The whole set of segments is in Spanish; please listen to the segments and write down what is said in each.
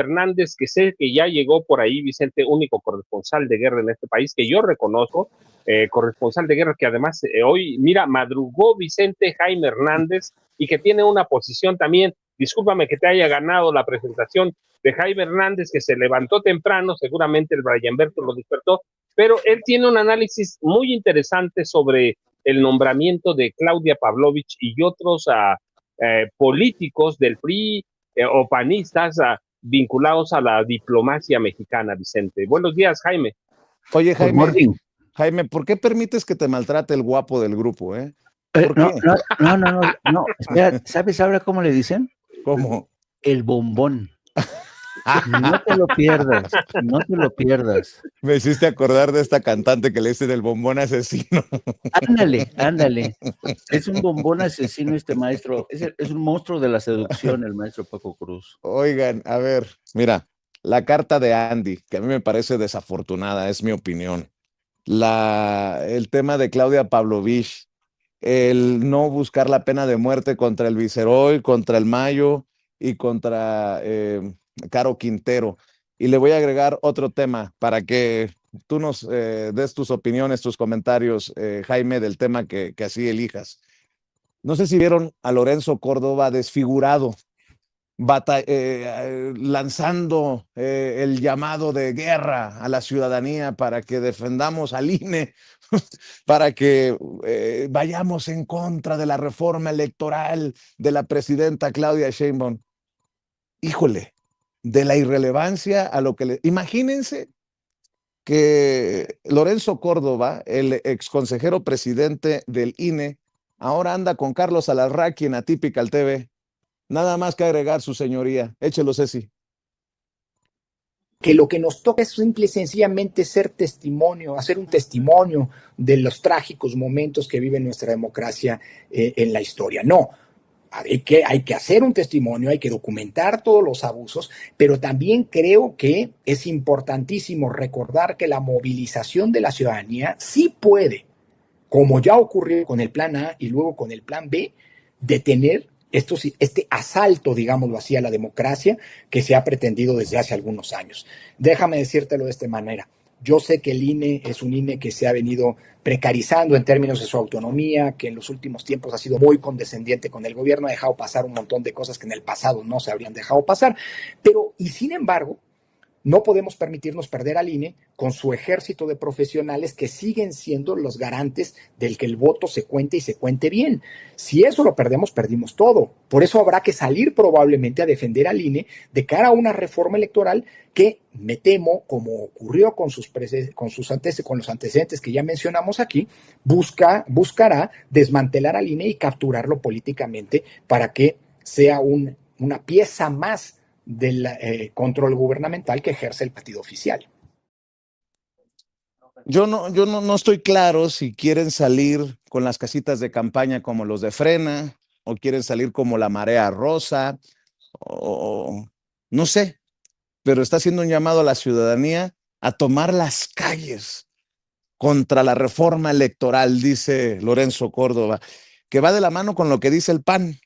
Hernández, que sé que ya llegó por ahí, Vicente, único corresponsal de guerra en este país, que yo reconozco, corresponsal de guerra que además hoy, mira, madrugó Vicente Jaime Hernández y que tiene una posición también, discúlpame que te haya ganado la presentación de Jaime Hernández, que se levantó temprano, seguramente el Brian Berto lo despertó, pero él tiene un análisis muy interesante sobre el nombramiento de Claudia Pavlovich y otros políticos del PRI o panistas vinculados a la diplomacia mexicana, Vicente. Buenos días, Jaime. Oye, Good Jaime, morning. Jaime, ¿por qué permites que te maltrate el guapo del grupo, ¿Por No, qué? no, espera, ¿sabes ahora cómo le dicen? ¿Cómo? El bombón. No te lo pierdas, no te lo pierdas. Me hiciste acordar de esta cantante que le dice del bombón asesino. Ándale. Es un bombón asesino este maestro. Es un monstruo de la seducción, el maestro Paco Cruz. Oigan, a ver, mira, la carta de Andy, que a mí me parece desafortunada, es mi opinión. El tema de Claudia Pavlovich, el no buscar la pena de muerte contra el Viceroy, contra el Mayo y contra Caro Quintero. Y le voy a agregar otro tema para que tú nos des tus opiniones, tus comentarios, Jaime, del tema que así elijas. No sé si vieron a Lorenzo Córdoba desfigurado, lanzando el llamado de guerra a la ciudadanía para que defendamos al INE, para que vayamos en contra de la reforma electoral de la presidenta Claudia Sheinbaum. Híjole, de la irrelevancia a lo que le... Imagínense que Lorenzo Córdoba, el exconsejero presidente del INE, ahora anda con Carlos Alarraqui en Atypical TV. Nada más que agregar, su señoría. Échelo, Ceci. Que lo que nos toca es simple y sencillamente ser testimonio, hacer un testimonio de los trágicos momentos que vive nuestra democracia en la historia. No, hay que hacer un testimonio, hay que documentar todos los abusos, pero también creo que es importantísimo recordar que la movilización de la ciudadanía sí puede, como ya ocurrió con el plan A y luego con el plan B, detener este asalto, digámoslo así, a la democracia que se ha pretendido desde hace algunos años. Déjame decírtelo de esta manera. Yo sé que el INE es un INE que se ha venido precarizando en términos de su autonomía, que en los últimos tiempos ha sido muy condescendiente con el gobierno, ha dejado pasar un montón de cosas que en el pasado no se habrían dejado pasar, pero y sin embargo, no podemos permitirnos perder al INE con su ejército de profesionales que siguen siendo los garantes del que el voto se cuente y se cuente bien. Si eso lo perdemos, perdimos todo. Por eso habrá que salir probablemente a defender al INE de cara a una reforma electoral que, me temo, como ocurrió con los antecedentes que ya mencionamos aquí, buscará desmantelar al INE y capturarlo políticamente para que sea una pieza más del control gubernamental que ejerce el partido oficial. Yo no estoy claro si quieren salir con las casitas de campaña como los de Frena, o quieren salir como la Marea Rosa, o no sé, pero está haciendo un llamado a la ciudadanía a tomar las calles contra la reforma electoral, dice Lorenzo Córdoba, que va de la mano con lo que dice el PAN.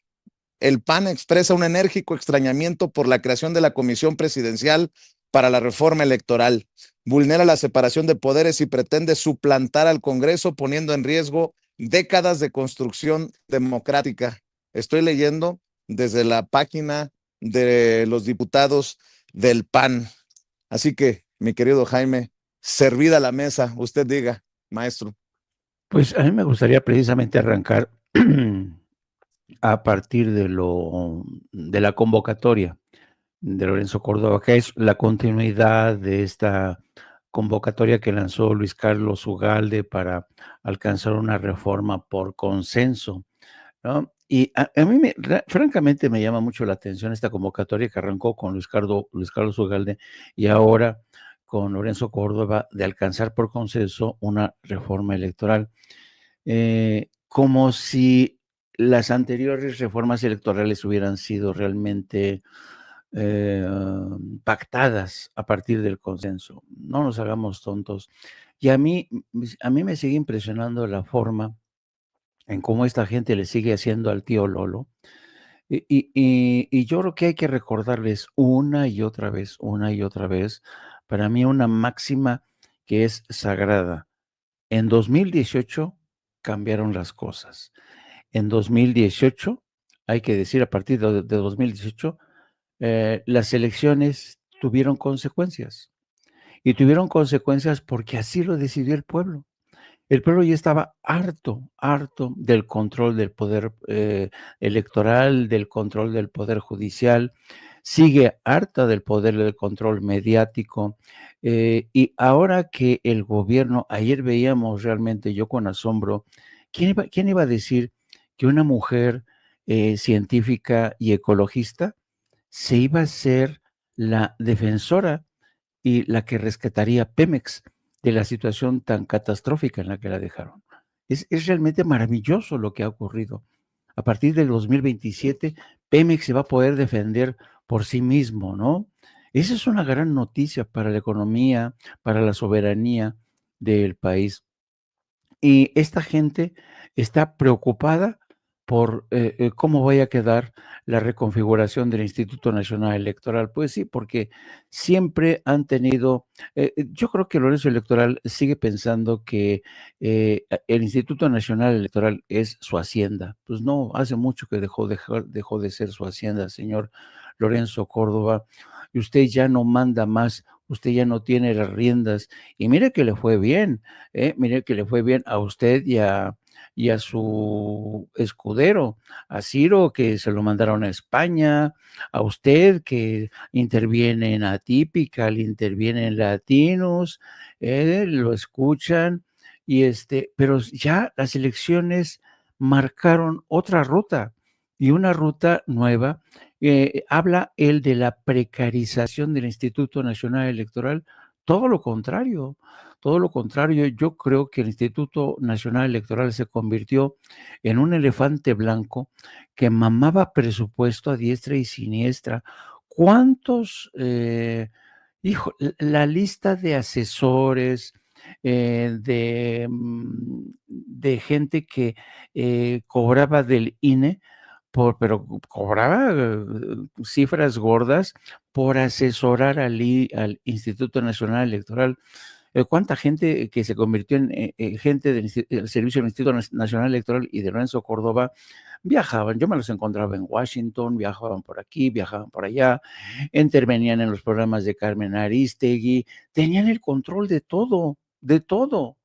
El PAN expresa un enérgico extrañamiento por la creación de la Comisión Presidencial para la Reforma Electoral. Vulnera la separación de poderes y pretende suplantar al Congreso, poniendo en riesgo décadas de construcción democrática. Estoy leyendo desde la página de los diputados del PAN. Así que, mi querido Jaime, servida la mesa, usted diga, maestro. Pues a mí me gustaría precisamente arrancar a partir de la convocatoria de Lorenzo Córdoba, que es la continuidad de esta convocatoria que lanzó Luis Carlos Ugalde para alcanzar una reforma por consenso, ¿no? Y a mí, francamente, me llama mucho la atención esta convocatoria que arrancó con Luis Carlos Ugalde y ahora con Lorenzo Córdoba de alcanzar por consenso una reforma electoral. Como si las anteriores reformas electorales hubieran sido realmente pactadas a partir del consenso. No nos hagamos tontos. Y a mí me sigue impresionando la forma en cómo esta gente le sigue haciendo al tío Lolo, Y yo creo que hay que recordarles una y otra vez, para mí una máxima que es sagrada. En 2018 cambiaron las cosas. En 2018, hay que decir, a partir de 2018, las elecciones tuvieron consecuencias. Y tuvieron consecuencias porque así lo decidió el pueblo. El pueblo ya estaba harto del control del poder electoral, del control del poder judicial, sigue harta del poder del control mediático. Y ahora que el gobierno, ayer veíamos realmente yo con asombro, quién iba a decir que una mujer científica y ecologista se iba a ser la defensora y la que rescataría Pemex de la situación tan catastrófica en la que la dejaron? Es realmente maravilloso lo que ha ocurrido. A partir del 2027, Pemex se va a poder defender por sí mismo, ¿no? Esa es una gran noticia para la economía, para la soberanía del país. Y esta gente está preocupada por cómo vaya a quedar la reconfiguración del Instituto Nacional Electoral. Pues sí, porque siempre han tenido, yo creo que Lorenzo Electoral sigue pensando que el Instituto Nacional Electoral es su hacienda. Pues no, hace mucho que dejó de ser su hacienda, señor Lorenzo Córdoba, y usted ya no manda más, usted ya no tiene las riendas. Y mire que le fue bien. Mire que le fue bien a usted y a su escudero, a Ciro, que se lo mandaron a España, a usted que interviene en Atypical, interviene en Latinos, lo escuchan, pero ya las elecciones marcaron otra ruta y una ruta nueva. Habla él de la precarización del Instituto Nacional Electoral, todo lo contrario. Todo lo contrario, yo creo que el Instituto Nacional Electoral se convirtió en un elefante blanco que mamaba presupuesto a diestra y siniestra. ¿Cuántos, la lista de asesores, de gente que cobraba del INE, pero cobraba cifras gordas por asesorar al Instituto Nacional Electoral? ¿Cuánta gente que se convirtió en gente del servicio del Instituto Nacional Electoral y de Lorenzo Córdoba viajaban? Yo me los encontraba en Washington, viajaban por aquí, viajaban por allá, intervenían en los programas de Carmen Aristegui, tenían el control de todo, de todo.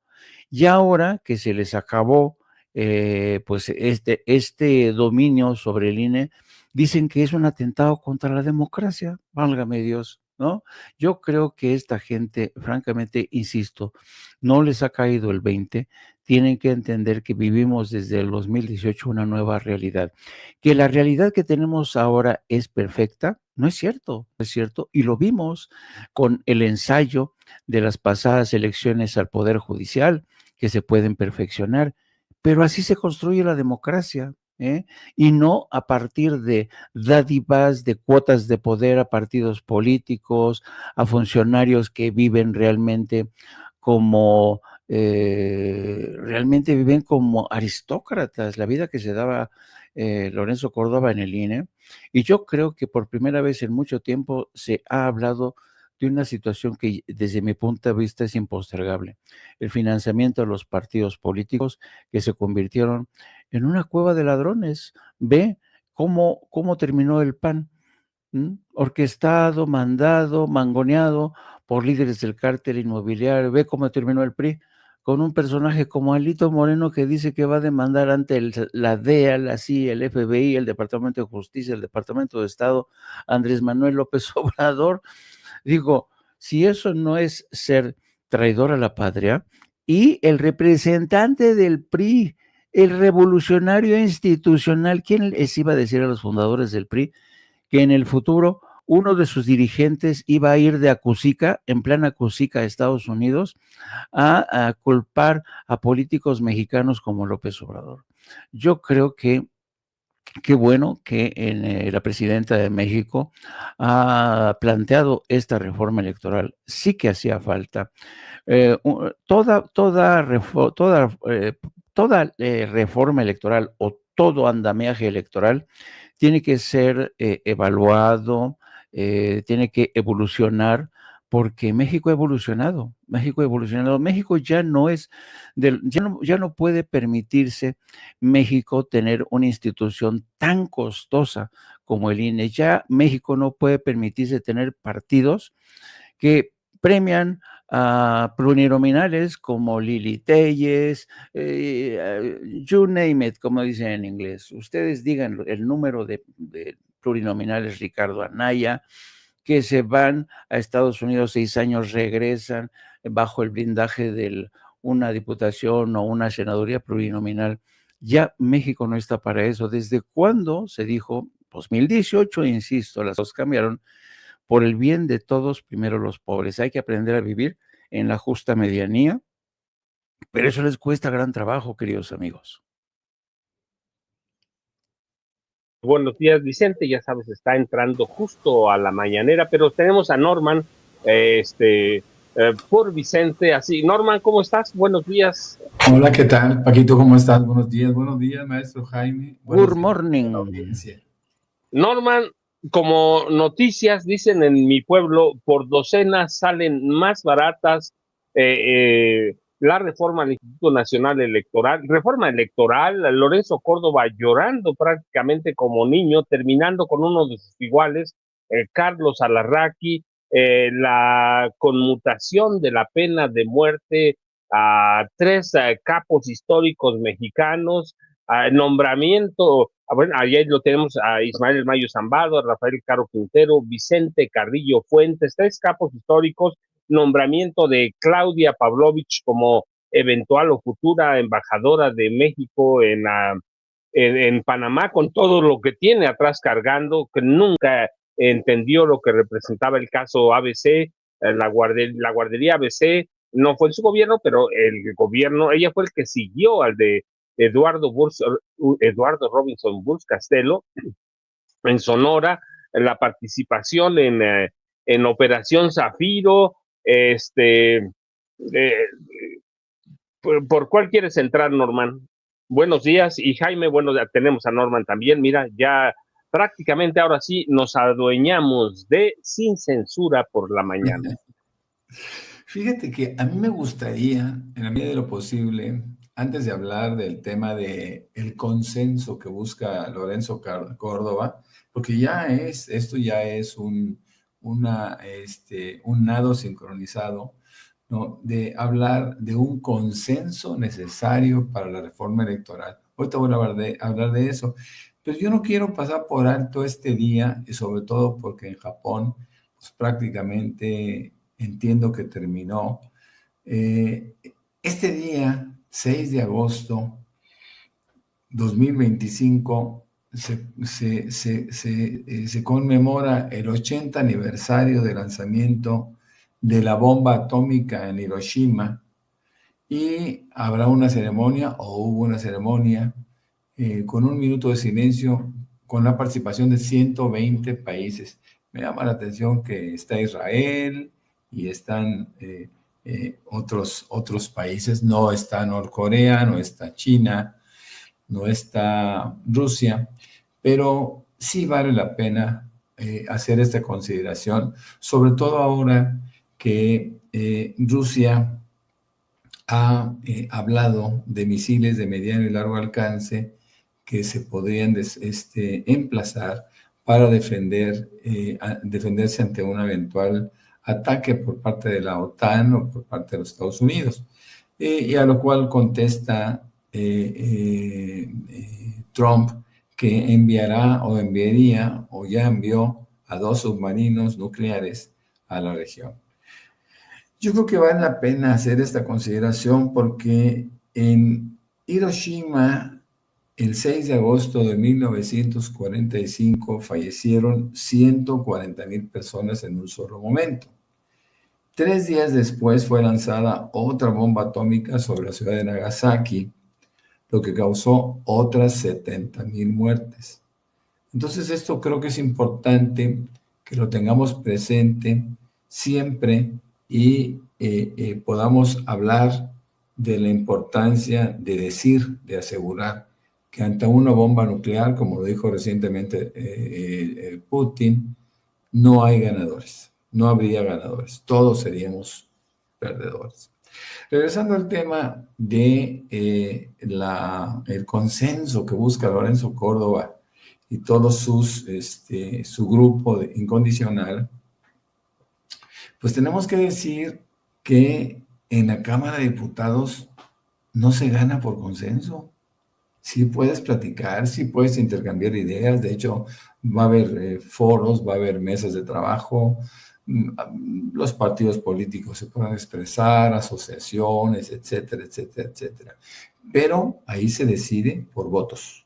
Y ahora que se les acabó pues este dominio sobre el INE, dicen que es un atentado contra la democracia, válgame Dios, ¿no? Yo creo que esta gente, francamente, insisto, no les ha caído el 20, tienen que entender que vivimos desde el 2018 una nueva realidad, que la realidad que tenemos ahora es perfecta, no es cierto, no es cierto, y lo vimos con el ensayo de las pasadas elecciones al Poder Judicial, que se pueden perfeccionar, pero así se construye la democracia, ¿eh? Y no a partir de dádivas, de cuotas de poder a partidos políticos, a funcionarios que viven realmente viven como aristócratas, la vida que se daba Lorenzo Córdoba en el INE. Y yo creo que por primera vez en mucho tiempo se ha hablado de una situación que desde mi punto de vista es impostergable: el financiamiento de los partidos políticos, que se convirtieron en una cueva de ladrones. Ve cómo terminó el PAN, orquestado, mandado, mangoneado por líderes del cártel inmobiliario. Ve cómo terminó el PRI, con un personaje como Alito Moreno, que dice que va a demandar ante la DEA, la CIA, el FBI, el Departamento de Justicia, el Departamento de Estado, Andrés Manuel López Obrador. Digo, si eso no es ser traidor a la patria. Y el representante del PRI, el revolucionario institucional, ¿quién les iba a decir a los fundadores del PRI que en el futuro uno de sus dirigentes iba a ir de Acusica, en plan Acusica, a Estados Unidos, a culpar a políticos mexicanos como López Obrador? Yo creo que qué bueno que la presidenta de México ha planteado esta reforma electoral. Sí que hacía falta. Toda reforma electoral o todo andamiaje electoral tiene que ser evaluado, tiene que evolucionar, porque México ha evolucionado, México ya no es, ya no puede permitirse México tener una institución tan costosa como el INE. Ya México no puede permitirse tener partidos que premian a plurinominales como Lili Telles, you name it, como dicen en inglés. Ustedes digan el número de plurinominales, Ricardo Anaya, que se van a Estados Unidos 6 años, regresan bajo el blindaje de una diputación o una senaduría plurinominal. Ya México no está para eso. ¿Desde cuándo se dijo? 2018, insisto, las cosas cambiaron. Por el bien de todos, primero los pobres. Hay que aprender a vivir en la justa medianía, pero eso les cuesta gran trabajo, queridos amigos. Buenos días, Vicente. Ya sabes, está entrando justo a la mañanera, pero tenemos a Norman, por Vicente. Así, Norman, ¿cómo estás? Buenos días. Hola, ¿qué tal? Paquito, ¿cómo estás? Buenos días, maestro Jaime. Good morning. Norman, como noticias dicen en mi pueblo, por docenas salen más baratas la reforma al Instituto Nacional Electoral, reforma electoral, Lorenzo Córdoba llorando prácticamente como niño, terminando con uno de sus iguales, Carlos Alarraqui, la conmutación de la pena de muerte a 3 capos históricos mexicanos, nombramiento, bueno, ahí lo tenemos a Ismael Mayo Zambado, a Rafael Caro Quintero, Vicente Carrillo Fuentes, 3 capos históricos, nombramiento de Claudia Pavlovich como eventual o futura embajadora de México en Panamá, con todo lo que tiene atrás cargando, que nunca entendió lo que representaba el caso ABC, la guardería ABC, no fue en su gobierno, pero el gobierno, ella fue el que siguió al de Eduardo Robinson Burrs Castelo en Sonora, la participación en Operación Zafiro, ¿por cuál quieres entrar, Norman? Buenos días, y Jaime, bueno, ya tenemos a Norman también, mira, ya prácticamente ahora sí nos adueñamos de Sin Censura por la mañana. Fíjate que a mí me gustaría, en la medida de lo posible, antes de hablar del tema de el consenso que busca Lorenzo Córdoba, porque esto ya es un nado sincronizado, ¿no? De hablar de un consenso necesario para la reforma electoral. Ahorita voy a hablar de eso, pero yo no quiero pasar por alto este día, y sobre todo porque en Japón, pues prácticamente entiendo que terminó. Este día, 6 de agosto 2025, se conmemora el 80 aniversario del lanzamiento de la bomba atómica en Hiroshima, y habrá una ceremonia, o hubo una ceremonia, con 1 minuto de silencio, con la participación de 120 países. Me llama la atención que está Israel y están otros países. No está Norcorea, no está China, no está Rusia, pero sí vale la pena hacer esta consideración, sobre todo ahora que Rusia ha hablado de misiles de mediano y largo alcance que se podrían emplazar para defenderse ante un eventual ataque por parte de la OTAN o por parte de los Estados Unidos. Y a lo cual contesta Trump que enviaría o ya envió a 2 submarinos nucleares a la región. Yo creo que vale la pena hacer esta consideración porque en Hiroshima, el 6 de agosto de 1945, fallecieron 140,000 personas en un solo momento. 3 días después fue lanzada otra bomba atómica sobre la ciudad de Nagasaki, lo que causó otras 70,000 muertes. Entonces, esto creo que es importante que lo tengamos presente siempre y podamos hablar de la importancia de decir, de asegurar que ante una bomba nuclear, como lo dijo recientemente Putin, no hay ganadores, no habría ganadores, todos seríamos perdedores. Regresando al tema de el consenso que busca Lorenzo Córdoba y todo su grupo incondicional, pues tenemos que decir que en la Cámara de Diputados no se gana por consenso. Sí puedes platicar, sí puedes intercambiar ideas. De hecho, va a haber foros, va a haber mesas de trabajo. Los partidos políticos se pueden expresar, asociaciones, etcétera, etcétera, etcétera. Pero ahí se decide por votos.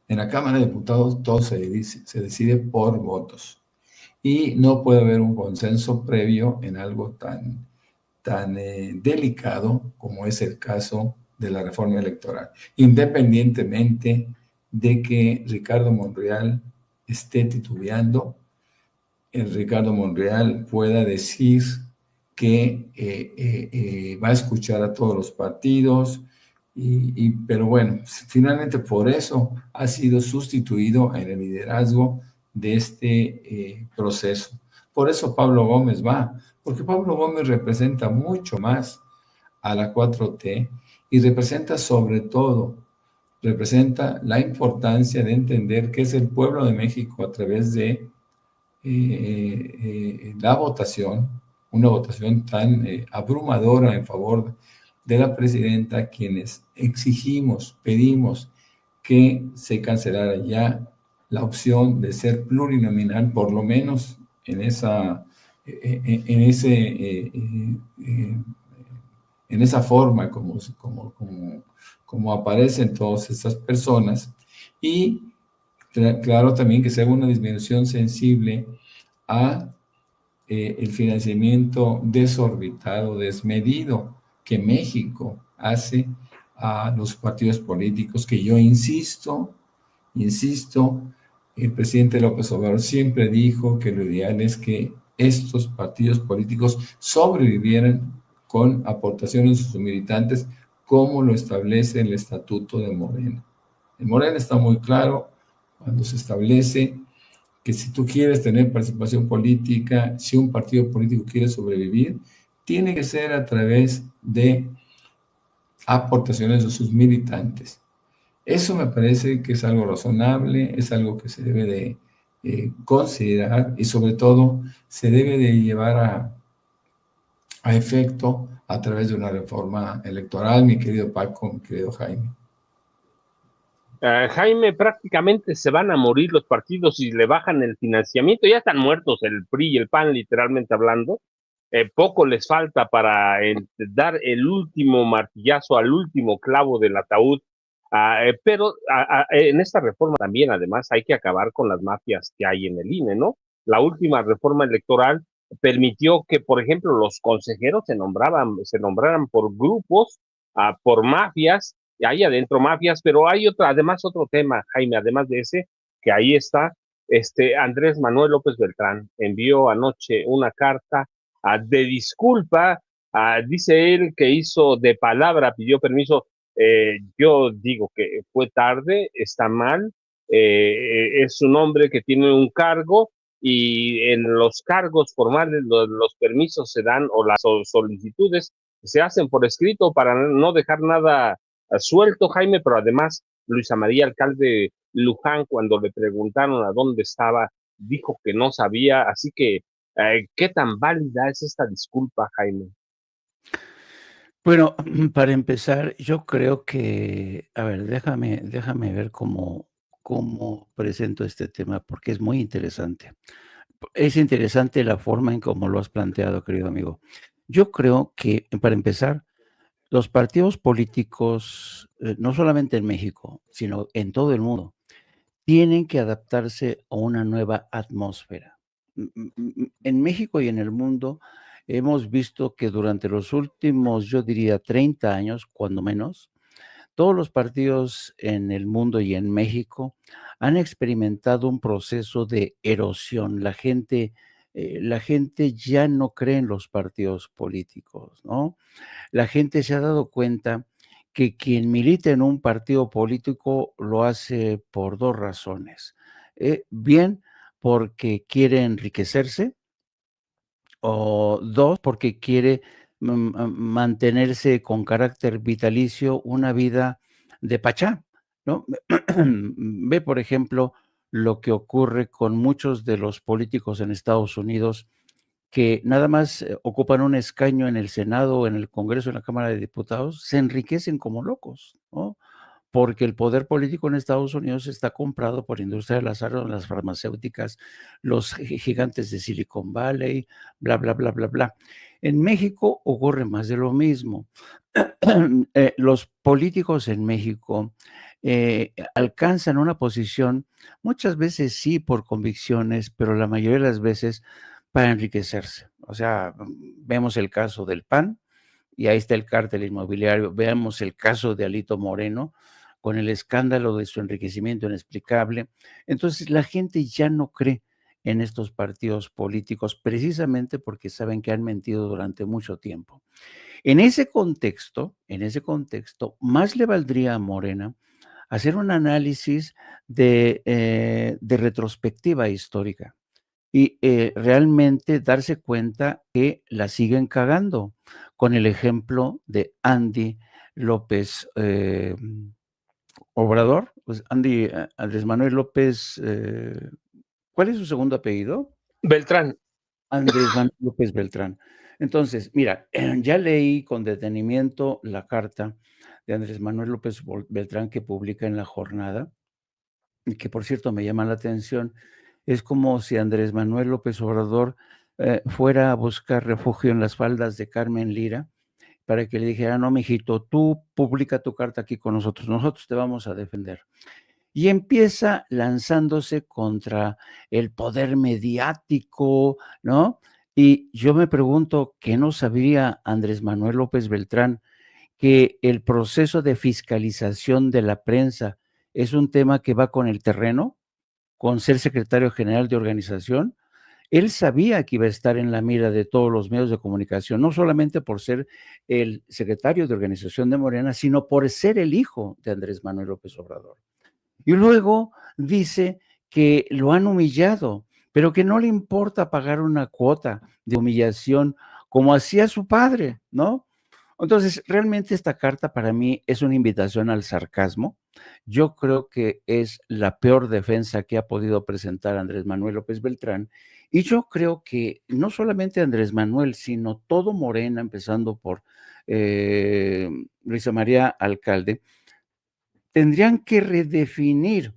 En la Cámara de Diputados todo se decide por votos. Y no puede haber un consenso previo en algo tan delicado como es el caso de la reforma electoral, independientemente de que Ricardo Monreal esté titubeando, Ricardo Monreal pueda decir que va a escuchar a todos los partidos, pero bueno, finalmente por eso ha sido sustituido en el liderazgo de este proceso. Por eso Pablo Gómez va, porque Pablo Gómez representa mucho más a la 4T y representa sobre todo, representa la importancia de entender que es el pueblo de México a través de la votación, una votación tan abrumadora en favor de la presidenta, quienes exigimos, pedimos que se cancelara ya la opción de ser plurinominal, por lo menos en esa forma como aparecen todas estas personas, y claro también que se haga una disminución sensible a el financiamiento desorbitado, desmedido que México hace a los partidos políticos, que yo insisto, el presidente López Obrador siempre dijo que lo ideal es que estos partidos políticos sobrevivieran con aportaciones de sus militantes, como lo establece el Estatuto de Morena. En Morena está muy claro cuando se establece que si tú quieres tener participación política, si un partido político quiere sobrevivir, tiene que ser a través de aportaciones de sus militantes. Eso me parece que es algo razonable, es algo que se debe de considerar, y sobre todo se debe de llevar a efecto a través de una reforma electoral, mi querido Paco, mi querido Jaime. Jaime, prácticamente se van a morir los partidos si le bajan el financiamiento. Ya están muertos el PRI y el PAN, literalmente hablando. Poco les falta para dar el último martillazo al último clavo del ataúd. Pero en esta reforma también, además, hay que acabar con las mafias que hay en el INE, ¿no? La última reforma electoral permitió que, por ejemplo, los consejeros se nombraran por grupos, por mafias, y hay adentro mafias, pero hay además otro tema, Jaime, además de ese, que ahí está, Andrés Manuel López Beltrán envió anoche una carta de disculpa, dice él que hizo de palabra, pidió permiso. Yo digo que fue tarde, está mal, es un hombre que tiene un cargo, y en los cargos formales los permisos se dan, o las solicitudes se hacen por escrito para no dejar nada suelto, Jaime. Pero además Luisa María, alcalde Luján, cuando le preguntaron a dónde estaba, dijo que no sabía. Así que, ¿qué tan válida es esta disculpa, Jaime? Bueno, para empezar, yo creo que, a ver, déjame ver cómo presento este tema, porque es muy interesante. Es interesante la forma en cómo lo has planteado, querido amigo. Yo creo que, para empezar, los partidos políticos, no solamente en México, sino en todo el mundo, tienen que adaptarse a una nueva atmósfera. En México y en el mundo hemos visto que durante los últimos, yo diría, 30 años, cuando menos, todos los partidos en el mundo y en México han experimentado un proceso de erosión. La gente ya no cree en los partidos políticos, ¿no? La gente se ha dado cuenta que quien milita en un partido político lo hace por dos razones. Bien, porque quiere enriquecerse, o dos, porque quiere mantenerse con carácter vitalicio una vida de pachá, ¿no? Ve, por ejemplo, lo que ocurre con muchos de los políticos en Estados Unidos que nada más ocupan un escaño en el Senado o en el Congreso, en la Cámara de Diputados, se enriquecen como locos, ¿no? Porque el poder político en Estados Unidos está comprado por industria del acero, las farmacéuticas, los gigantes de Silicon Valley, bla, bla, bla, bla, bla. En México ocurre más de lo mismo. Los políticos en México alcanzan una posición, muchas veces sí por convicciones, pero la mayoría de las veces para enriquecerse. O sea, vemos el caso del PAN, y ahí está el cártel inmobiliario. Veamos el caso de Alito Moreno, con el escándalo de su enriquecimiento inexplicable. Entonces, la gente ya no cree en estos partidos políticos precisamente porque saben que han mentido durante mucho tiempo. En ese contexto, más le valdría a Morena hacer un análisis de retrospectiva histórica y realmente darse cuenta que la siguen cagando, con el ejemplo de Andy López Obrador, pues Andrés Manuel López, ¿cuál es su segundo apellido? Beltrán. Andrés Manuel López Beltrán. Entonces, mira, ya leí con detenimiento la carta de Andrés Manuel López Beltrán que publica en La Jornada, y que por cierto me llama la atención. Es como si Andrés Manuel López Obrador fuera a buscar refugio en las faldas de Carmen Lira para que le dijera, no, mijito, tú publica tu carta aquí con nosotros te vamos a defender. Y empieza lanzándose contra el poder mediático, ¿no? Y yo me pregunto, ¿qué no sabría Andrés Manuel López Beltrán? Que el proceso de fiscalización de la prensa es un tema que va con el terreno, con ser secretario general de organización. Él sabía que iba a estar en la mira de todos los medios de comunicación, no solamente por ser el secretario de organización de Morena, sino por ser el hijo de Andrés Manuel López Obrador. Y luego dice que lo han humillado, pero que no le importa pagar una cuota de humillación como hacía su padre, ¿no? Entonces, realmente esta carta para mí es una invitación al sarcasmo. Yo creo que es la peor defensa que ha podido presentar Andrés Manuel López Beltrán. Y yo creo que no solamente Andrés Manuel, sino todo Morena, empezando por Luisa María Alcalde, tendrían que redefinir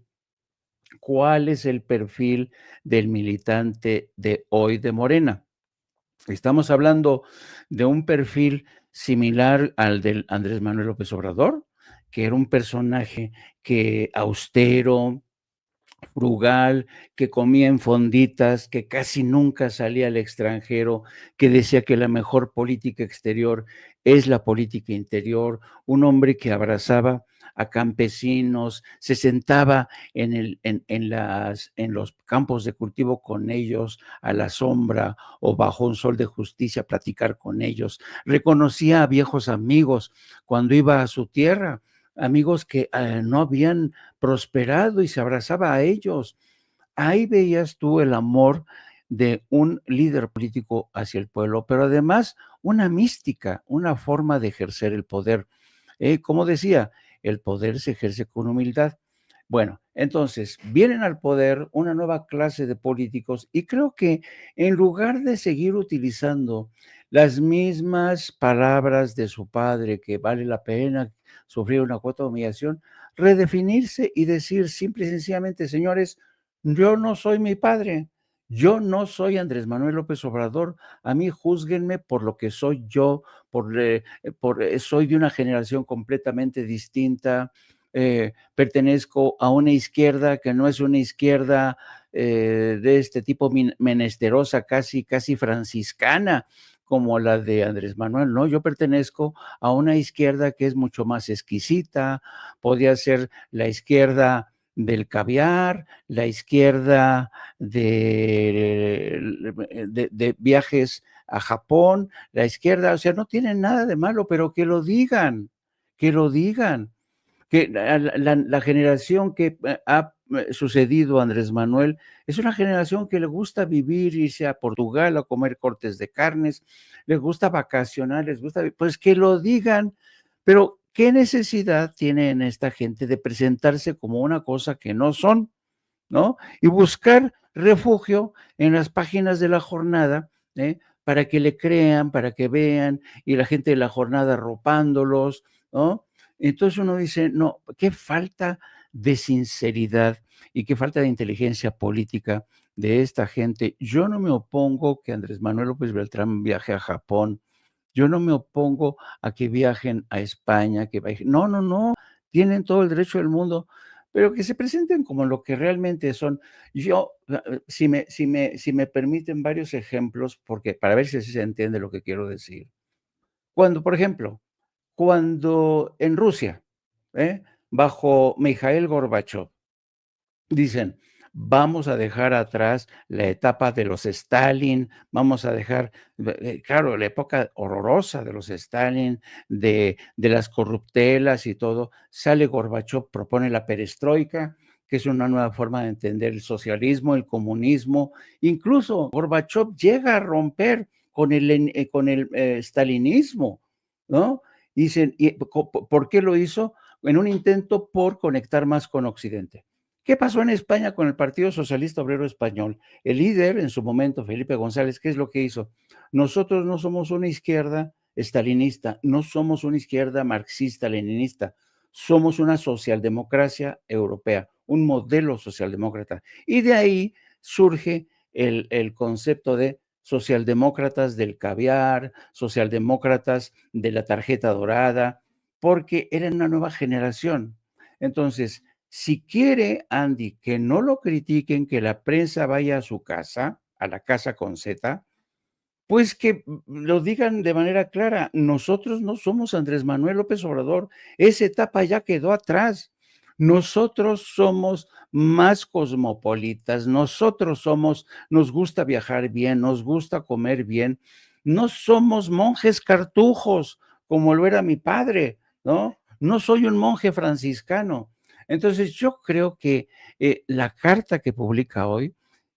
cuál es el perfil del militante de hoy de Morena. Estamos hablando de un perfil similar al del Andrés Manuel López Obrador, que era un personaje que austero, frugal, que comía en fonditas, que casi nunca salía al extranjero, que decía que la mejor política exterior es la política interior, un hombre que abrazaba a campesinos, se sentaba en los campos de cultivo con ellos, a la sombra o bajo un sol de justicia, a platicar con ellos, reconocía a viejos amigos cuando iba a su tierra, amigos que no habían prosperado y se abrazaba a ellos. Ahí veías tú el amor de un líder político hacia el pueblo, pero además una mística, una forma de ejercer el poder. Como decía, el poder se ejerce con humildad. Bueno, entonces vienen al poder una nueva clase de políticos y creo que en lugar de seguir utilizando las mismas palabras de su padre, que vale la pena sufrir una cuota de humillación, redefinirse y decir simple y sencillamente, señores, yo no soy mi padre, yo no soy Andrés Manuel López Obrador, a mí júzguenme por lo que soy yo, soy de una generación completamente distinta, pertenezco a una izquierda que no es una izquierda de este tipo menesterosa, casi franciscana, como la de Andrés Manuel, no, yo pertenezco a una izquierda que es mucho más exquisita, podría ser la izquierda del caviar, la izquierda de viajes a Japón, la izquierda, o sea, no tiene nada de malo, pero que lo digan, que lo digan. Que la generación que ha sucedido a Andrés Manuel es una generación que le gusta vivir, irse a Portugal a comer cortes de carnes, les gusta vacacionar, les gusta, pues que lo digan, pero ¿qué necesidad tienen esta gente de presentarse como una cosa que no son, ¿no? Y buscar refugio en las páginas de La Jornada, para que le crean, para que vean, y la gente de La Jornada arropándolos, ¿no? Entonces uno dice, no, qué falta de sinceridad y qué falta de inteligencia política de esta gente. Yo no me opongo que Andrés Manuel López Beltrán viaje a Japón. Yo no me opongo a que viajen a España, que viajen. No, no, no. Tienen todo el derecho del mundo, pero que se presenten como lo que realmente son. Yo, si me permiten varios ejemplos, porque para ver si se entiende lo que quiero decir. Cuando, por ejemplo, cuando en Rusia, bajo Mikhail Gorbachev, dicen, vamos a dejar atrás la etapa de los Stalin, vamos a dejar, claro, la época horrorosa de los Stalin, de las corruptelas y todo, sale Gorbachev, propone la perestroika, que es una nueva forma de entender el socialismo, el comunismo, incluso Gorbachev llega a romper con el stalinismo, ¿no? Dicen, ¿por qué lo hizo? En un intento por conectar más con Occidente. ¿Qué pasó en España con el Partido Socialista Obrero Español? El líder en su momento, Felipe González, ¿qué es lo que hizo? Nosotros no somos una izquierda estalinista, no somos una izquierda marxista-leninista, somos una socialdemocracia europea, un modelo socialdemócrata. Y de ahí surge el concepto de socialdemócratas del caviar, socialdemócratas de la tarjeta dorada, porque eran una nueva generación. Entonces, si quiere Andy que no lo critiquen, que la prensa vaya a su casa, a la casa con Z, pues que lo digan de manera clara. Nosotros no somos Andrés Manuel López Obrador. Esa etapa ya quedó atrás. Nosotros somos más cosmopolitas. Nosotros nos gusta viajar bien, nos gusta comer bien. No somos monjes cartujos como lo era mi padre, ¿no? No soy un monje franciscano. Entonces yo creo que la carta que publica hoy,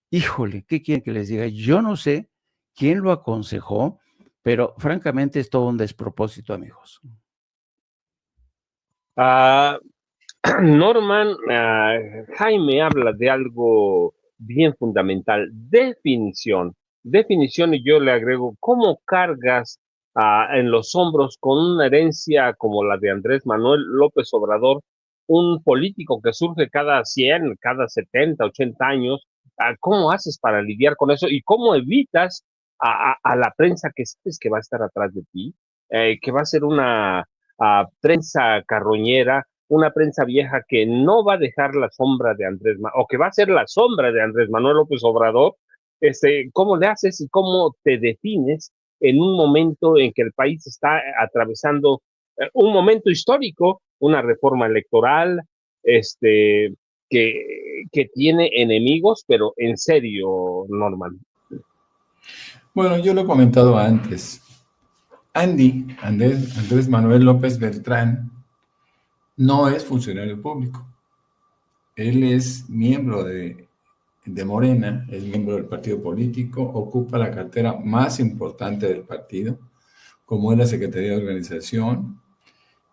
híjole, ¿qué quieren que les diga? Yo no sé quién lo aconsejó, pero francamente es todo un despropósito, amigos. Norman, Jaime habla de algo bien fundamental, definición. Definición, y yo le agrego, ¿cómo cargas en los hombros con una herencia como la de Andrés Manuel López Obrador, un político que surge cada 100, cada 70, 80 años? ¿Cómo haces para lidiar con eso? ¿Y cómo evitas a la prensa que sabes que va a estar atrás de ti, que va a ser una prensa carroñera, una prensa vieja que no va a dejar la sombra de Andrés Manuel, o que va a ser la sombra de Andrés Manuel López Obrador? ¿Cómo le haces y cómo te defines en un momento en que el país está atravesando un momento histórico, una reforma electoral, que tiene enemigos, pero en serio, Norman? Bueno, yo lo he comentado antes. Andrés Manuel López Beltrán, no es funcionario público. Él es miembro de Morena, es miembro del partido político, ocupa la cartera más importante del partido, como es la Secretaría de Organización.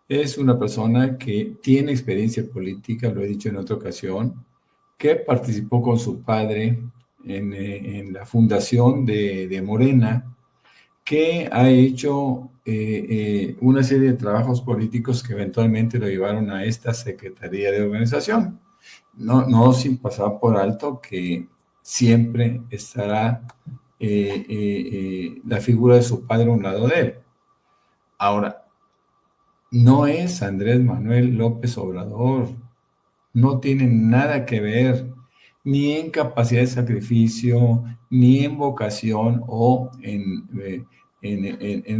Es una persona que tiene experiencia política, lo he dicho en otra ocasión, que participó con su padre en la fundación de Morena, que ha hecho una serie de trabajos políticos que eventualmente lo llevaron a esta Secretaría de Organización. No sin pasar por alto que siempre estará la figura de su padre a un lado de él. Ahora, no es Andrés Manuel López Obrador, no tiene nada que ver ni en capacidad de sacrificio, ni en vocación o en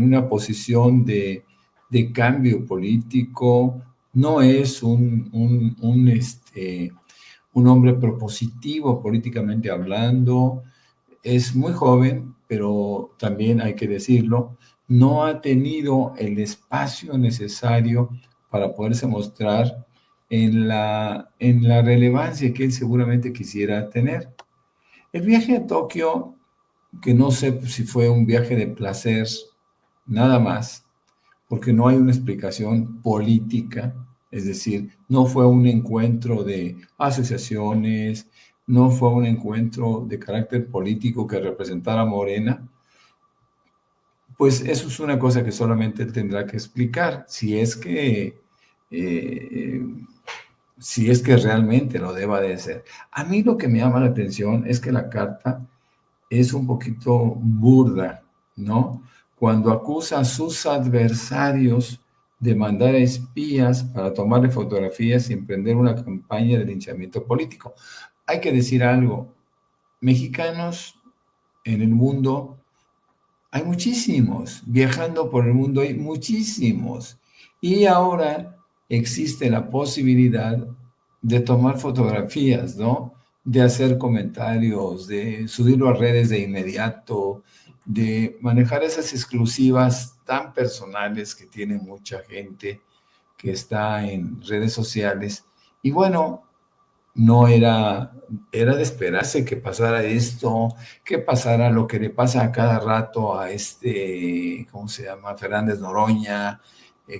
una posición de cambio político. No es un hombre propositivo políticamente hablando. Es muy joven, pero también hay que decirlo, no ha tenido el espacio necesario para poderse mostrar en la relevancia que él seguramente quisiera tener. El viaje a Tokio, que no sé si fue un viaje de placer, nada más, porque no hay una explicación política, es decir, no fue un encuentro de asociaciones, no fue un encuentro de carácter político que representara a Morena, pues eso es una cosa que solamente él tendrá que explicar, eh, si es que realmente lo deba de ser. A mí lo que me llama la atención es que la carta es un poquito burda, ¿no? Cuando acusa a sus adversarios de mandar espías para tomarle fotografías y emprender una campaña de linchamiento político. Hay que decir algo, mexicanos en el mundo hay muchísimos, viajando por el mundo hay muchísimos. Y ahora existe la posibilidad de tomar fotografías, ¿no? De hacer comentarios, de subirlo a redes de inmediato, de manejar esas exclusivas tan personales que tiene mucha gente que está en redes sociales. Y bueno, no era de esperarse que pasara esto, que pasara lo que le pasa a cada rato a ¿cómo se llama? Fernández Noroña,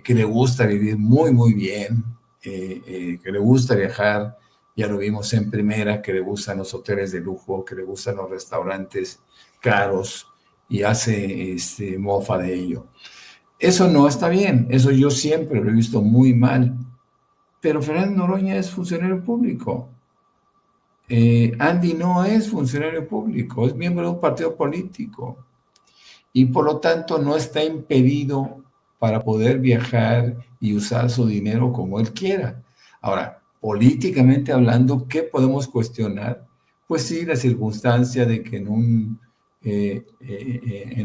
que le gusta vivir muy, muy bien, que le gusta viajar, ya lo vimos en primera, que le gustan los hoteles de lujo, que le gustan los restaurantes caros y hace mofa de ello. Eso no está bien, eso yo siempre lo he visto muy mal, pero Fernández Noroña es funcionario público. Andy no es funcionario público, es miembro de un partido político y por lo tanto no está impedido para poder viajar y usar su dinero como él quiera. Ahora, políticamente hablando, ¿qué podemos cuestionar? Pues sí, la circunstancia de que en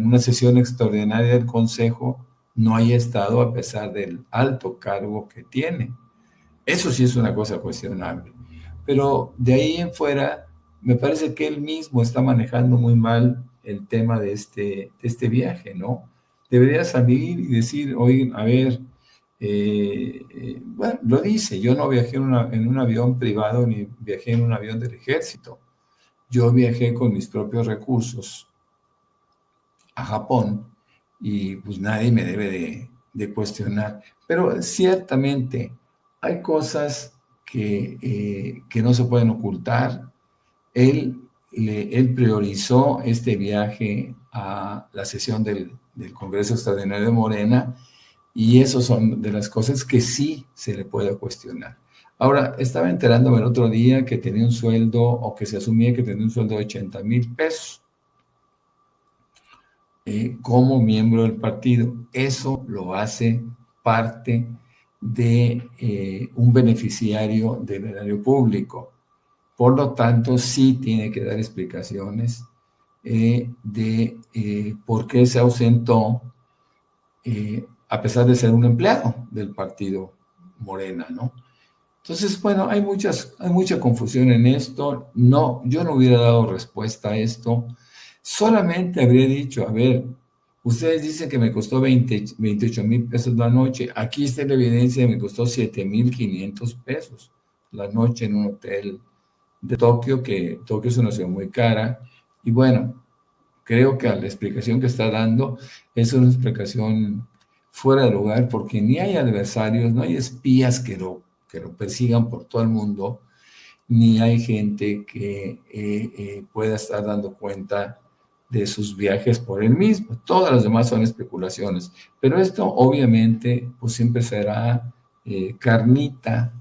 una sesión extraordinaria del Consejo no haya estado a pesar del alto cargo que tiene. Eso sí es una cosa cuestionable. Pero de ahí en fuera, me parece que él mismo está manejando muy mal el tema de este viaje, ¿no? Debería salir y decir, oye, a ver, bueno, lo dice, yo no viajé en un avión privado ni viajé en un avión del ejército. Yo viajé con mis propios recursos a Japón y pues nadie me debe de cuestionar. Pero ciertamente hay cosas que no se pueden ocultar. Él priorizó este viaje a la sesión del Congreso Extraordinario de Morena y eso son de las cosas que sí se le puede cuestionar. Ahora, estaba enterándome el otro día que tenía un sueldo o que se asumía que tenía un sueldo de 80,000 pesos. Como miembro del partido. Eso lo hace parte de un beneficiario del erario público. Por lo tanto, sí tiene que dar explicaciones de por qué se ausentó a pesar de ser un empleado del partido Morena, ¿no? Entonces, bueno, hay mucha confusión en esto. No, yo no hubiera dado respuesta a esto. Solamente habría dicho, a ver, ustedes dicen que me costó 28,000 pesos la noche. Aquí está la evidencia, me costó 7,500 pesos la noche en un hotel de Tokio, que Tokio es una ciudad muy cara. Y bueno, creo que la explicación que está dando es una explicación fuera de lugar, porque ni hay adversarios, no hay espías que lo persigan por todo el mundo, ni hay gente que pueda estar dando cuenta de sus viajes por él mismo. Todas las demás son especulaciones, pero esto obviamente pues siempre será carnita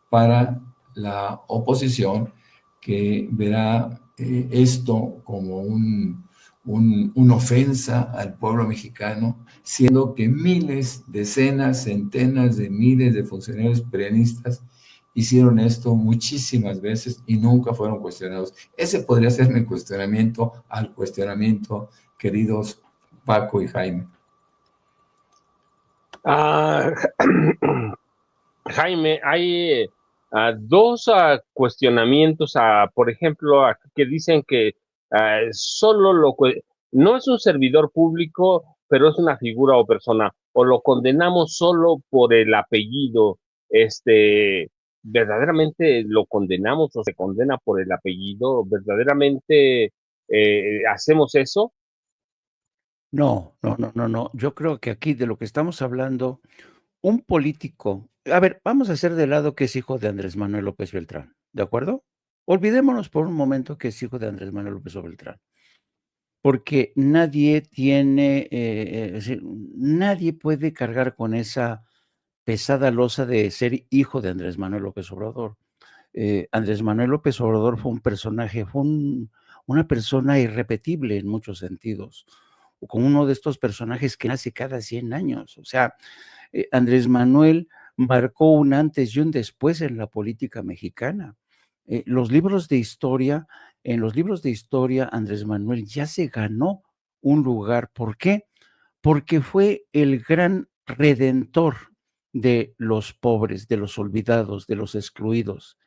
para la oposición, que verá esto como una ofensa al pueblo mexicano, siendo que miles, decenas, centenas de miles de funcionarios perenistas hicieron esto muchísimas veces y nunca fueron cuestionados. Ese podría ser mi cuestionamiento al cuestionamiento, queridos Paco y Jaime. Jaime, hay dos cuestionamientos, por ejemplo, que dicen que no es un servidor público pero es una figura o persona, o lo condenamos solo por el apellido, verdaderamente lo condenamos o se condena por el apellido, verdaderamente hacemos eso. No, no, no, no, no. Yo creo que aquí de lo que estamos hablando, un político, a ver, vamos a hacer de lado que es hijo de Andrés Manuel López Beltrán, ¿de acuerdo? Olvidémonos por un momento que es hijo de Andrés Manuel López Beltrán, porque nadie tiene, es decir, nadie puede cargar con esa pesada losa de ser hijo de Andrés Manuel López Obrador. Andrés Manuel López Obrador fue un personaje, una persona irrepetible en muchos sentidos, como uno de estos personajes que nace cada 100 años. O sea, Andrés Manuel marcó un antes y un después en la política mexicana. Los libros de historia, en los libros de historia, Andrés Manuel ya se ganó un lugar. ¿Por qué? Porque fue el gran redentor de los pobres, de los olvidados, de los excluidos.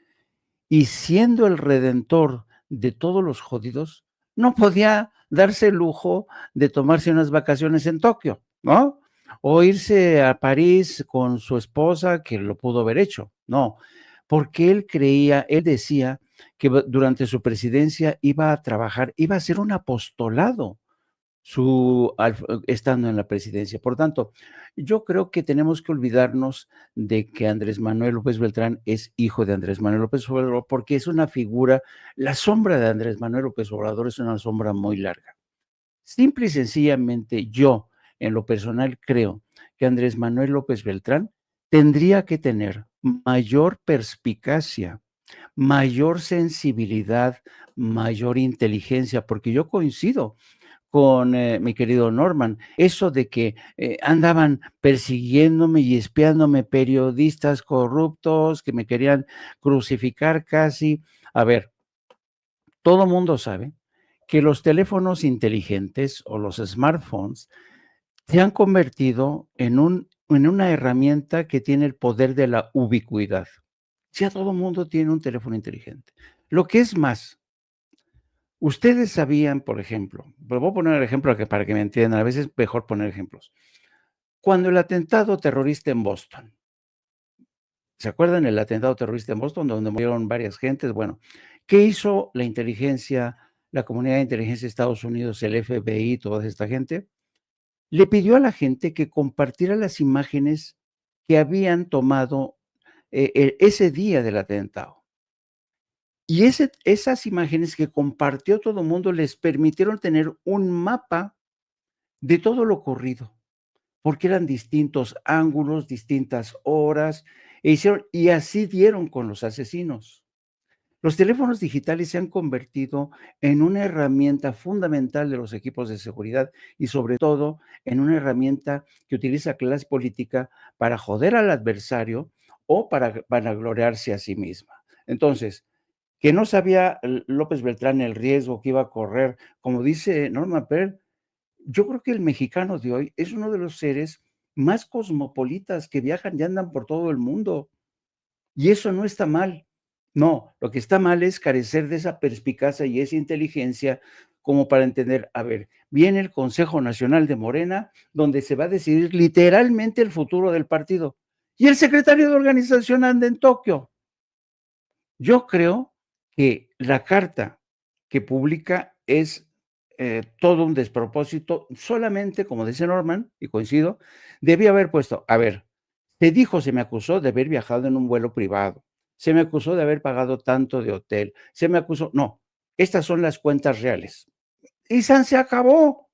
Y siendo el redentor de todos los jodidos, no podía darse el lujo de tomarse unas vacaciones en Tokio, ¿no? O irse a París con su esposa, que lo pudo haber hecho. No, porque él creía, él decía que durante su presidencia iba a trabajar, iba a hacer un apostolado estando en la presidencia. Por tanto, yo creo que tenemos que olvidarnos de que Andrés Manuel López Beltrán es hijo de Andrés Manuel López Obrador, porque es una figura, la sombra de Andrés Manuel López Obrador es una sombra muy larga. Simple y sencillamente yo, en lo personal, creo que Andrés Manuel López Beltrán tendría que tener mayor perspicacia, mayor sensibilidad, mayor inteligencia, porque yo coincido con mi querido Norman, eso de que andaban persiguiéndome y espiándome periodistas corruptos que me querían crucificar casi. A ver, todo mundo sabe que los teléfonos inteligentes o los smartphones se han convertido en una herramienta que tiene el poder de la ubicuidad. Ya todo mundo tiene un teléfono inteligente. Lo que es más, ustedes sabían, por ejemplo, pero voy a poner el ejemplo para que me entiendan, a veces es mejor poner ejemplos. Cuando el atentado terrorista en Boston, ¿se acuerdan el atentado terrorista en Boston, donde murieron varias gentes? Bueno, ¿qué hizo la inteligencia, la comunidad de inteligencia de Estados Unidos, el FBI, toda esta gente? Le pidió a la gente que compartiera las imágenes que habían tomado ese día del atentado. Y esas imágenes que compartió todo el mundo les permitieron tener un mapa de todo lo ocurrido, porque eran distintos ángulos, distintas horas, y así dieron con los asesinos. Los teléfonos digitales se han convertido en una herramienta fundamental de los equipos de seguridad y sobre todo en una herramienta que utiliza clase política para joder al adversario o para vanagloriarse a sí misma. Entonces, que no sabía López Beltrán el riesgo que iba a correr, como dice Norma Pearl, yo creo que el mexicano de hoy es uno de los seres más cosmopolitas que viajan y andan por todo el mundo. Y eso no está mal. No, lo que está mal es carecer de esa perspicacia y esa inteligencia como para entender, a ver, viene el Consejo Nacional de Morena, donde se va a decidir literalmente el futuro del partido. Y el secretario de organización anda en Tokio. Yo creo que la carta que publica es todo un despropósito, solamente, como dice Norman, y coincido, debía haber puesto, a ver, se me acusó de haber viajado en un vuelo privado, se me acusó de haber pagado tanto de hotel, se me acusó, no, estas son las cuentas reales. Y se acabó.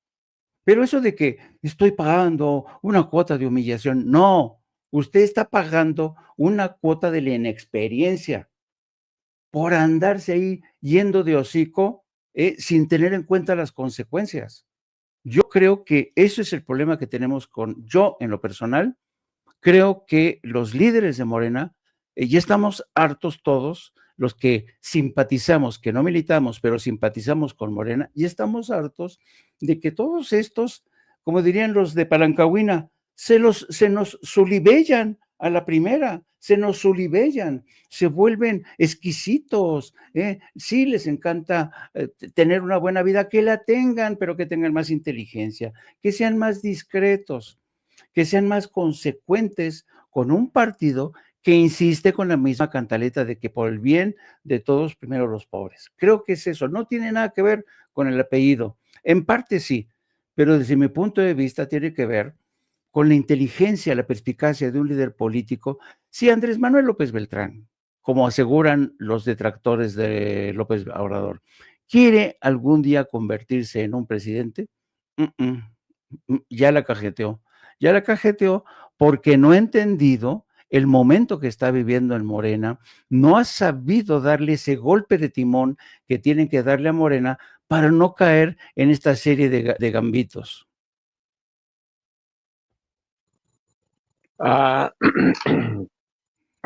Pero eso de que estoy pagando una cuota de humillación, no, usted está pagando una cuota de la inexperiencia por andarse ahí yendo de hocico, sin tener en cuenta las consecuencias. Yo creo que eso es el problema que tenemos yo en lo personal, creo que los líderes de Morena, ya estamos hartos todos, los que simpatizamos, que no militamos, pero simpatizamos con Morena, y estamos hartos de que todos estos, como dirían los de Palancahuina, se nos solibellan a la primera, se nos olibellan, se vuelven exquisitos, ¿eh? Sí, les encanta tener una buena vida, que la tengan, pero que tengan más inteligencia, que sean más discretos, que sean más consecuentes con un partido que insiste con la misma cantaleta de que por el bien de todos, primero los pobres. Creo que es eso, no tiene nada que ver con el apellido. En parte sí, pero desde mi punto de vista tiene que ver con la inteligencia, la perspicacia de un líder político. Sí, Andrés Manuel López Beltrán, como aseguran los detractores de López Obrador, ¿quiere algún día convertirse en un presidente? Ya la cajeteó porque no ha entendido el momento que está viviendo en Morena, no ha sabido darle ese golpe de timón que tienen que darle a Morena para no caer en esta serie de gambitos.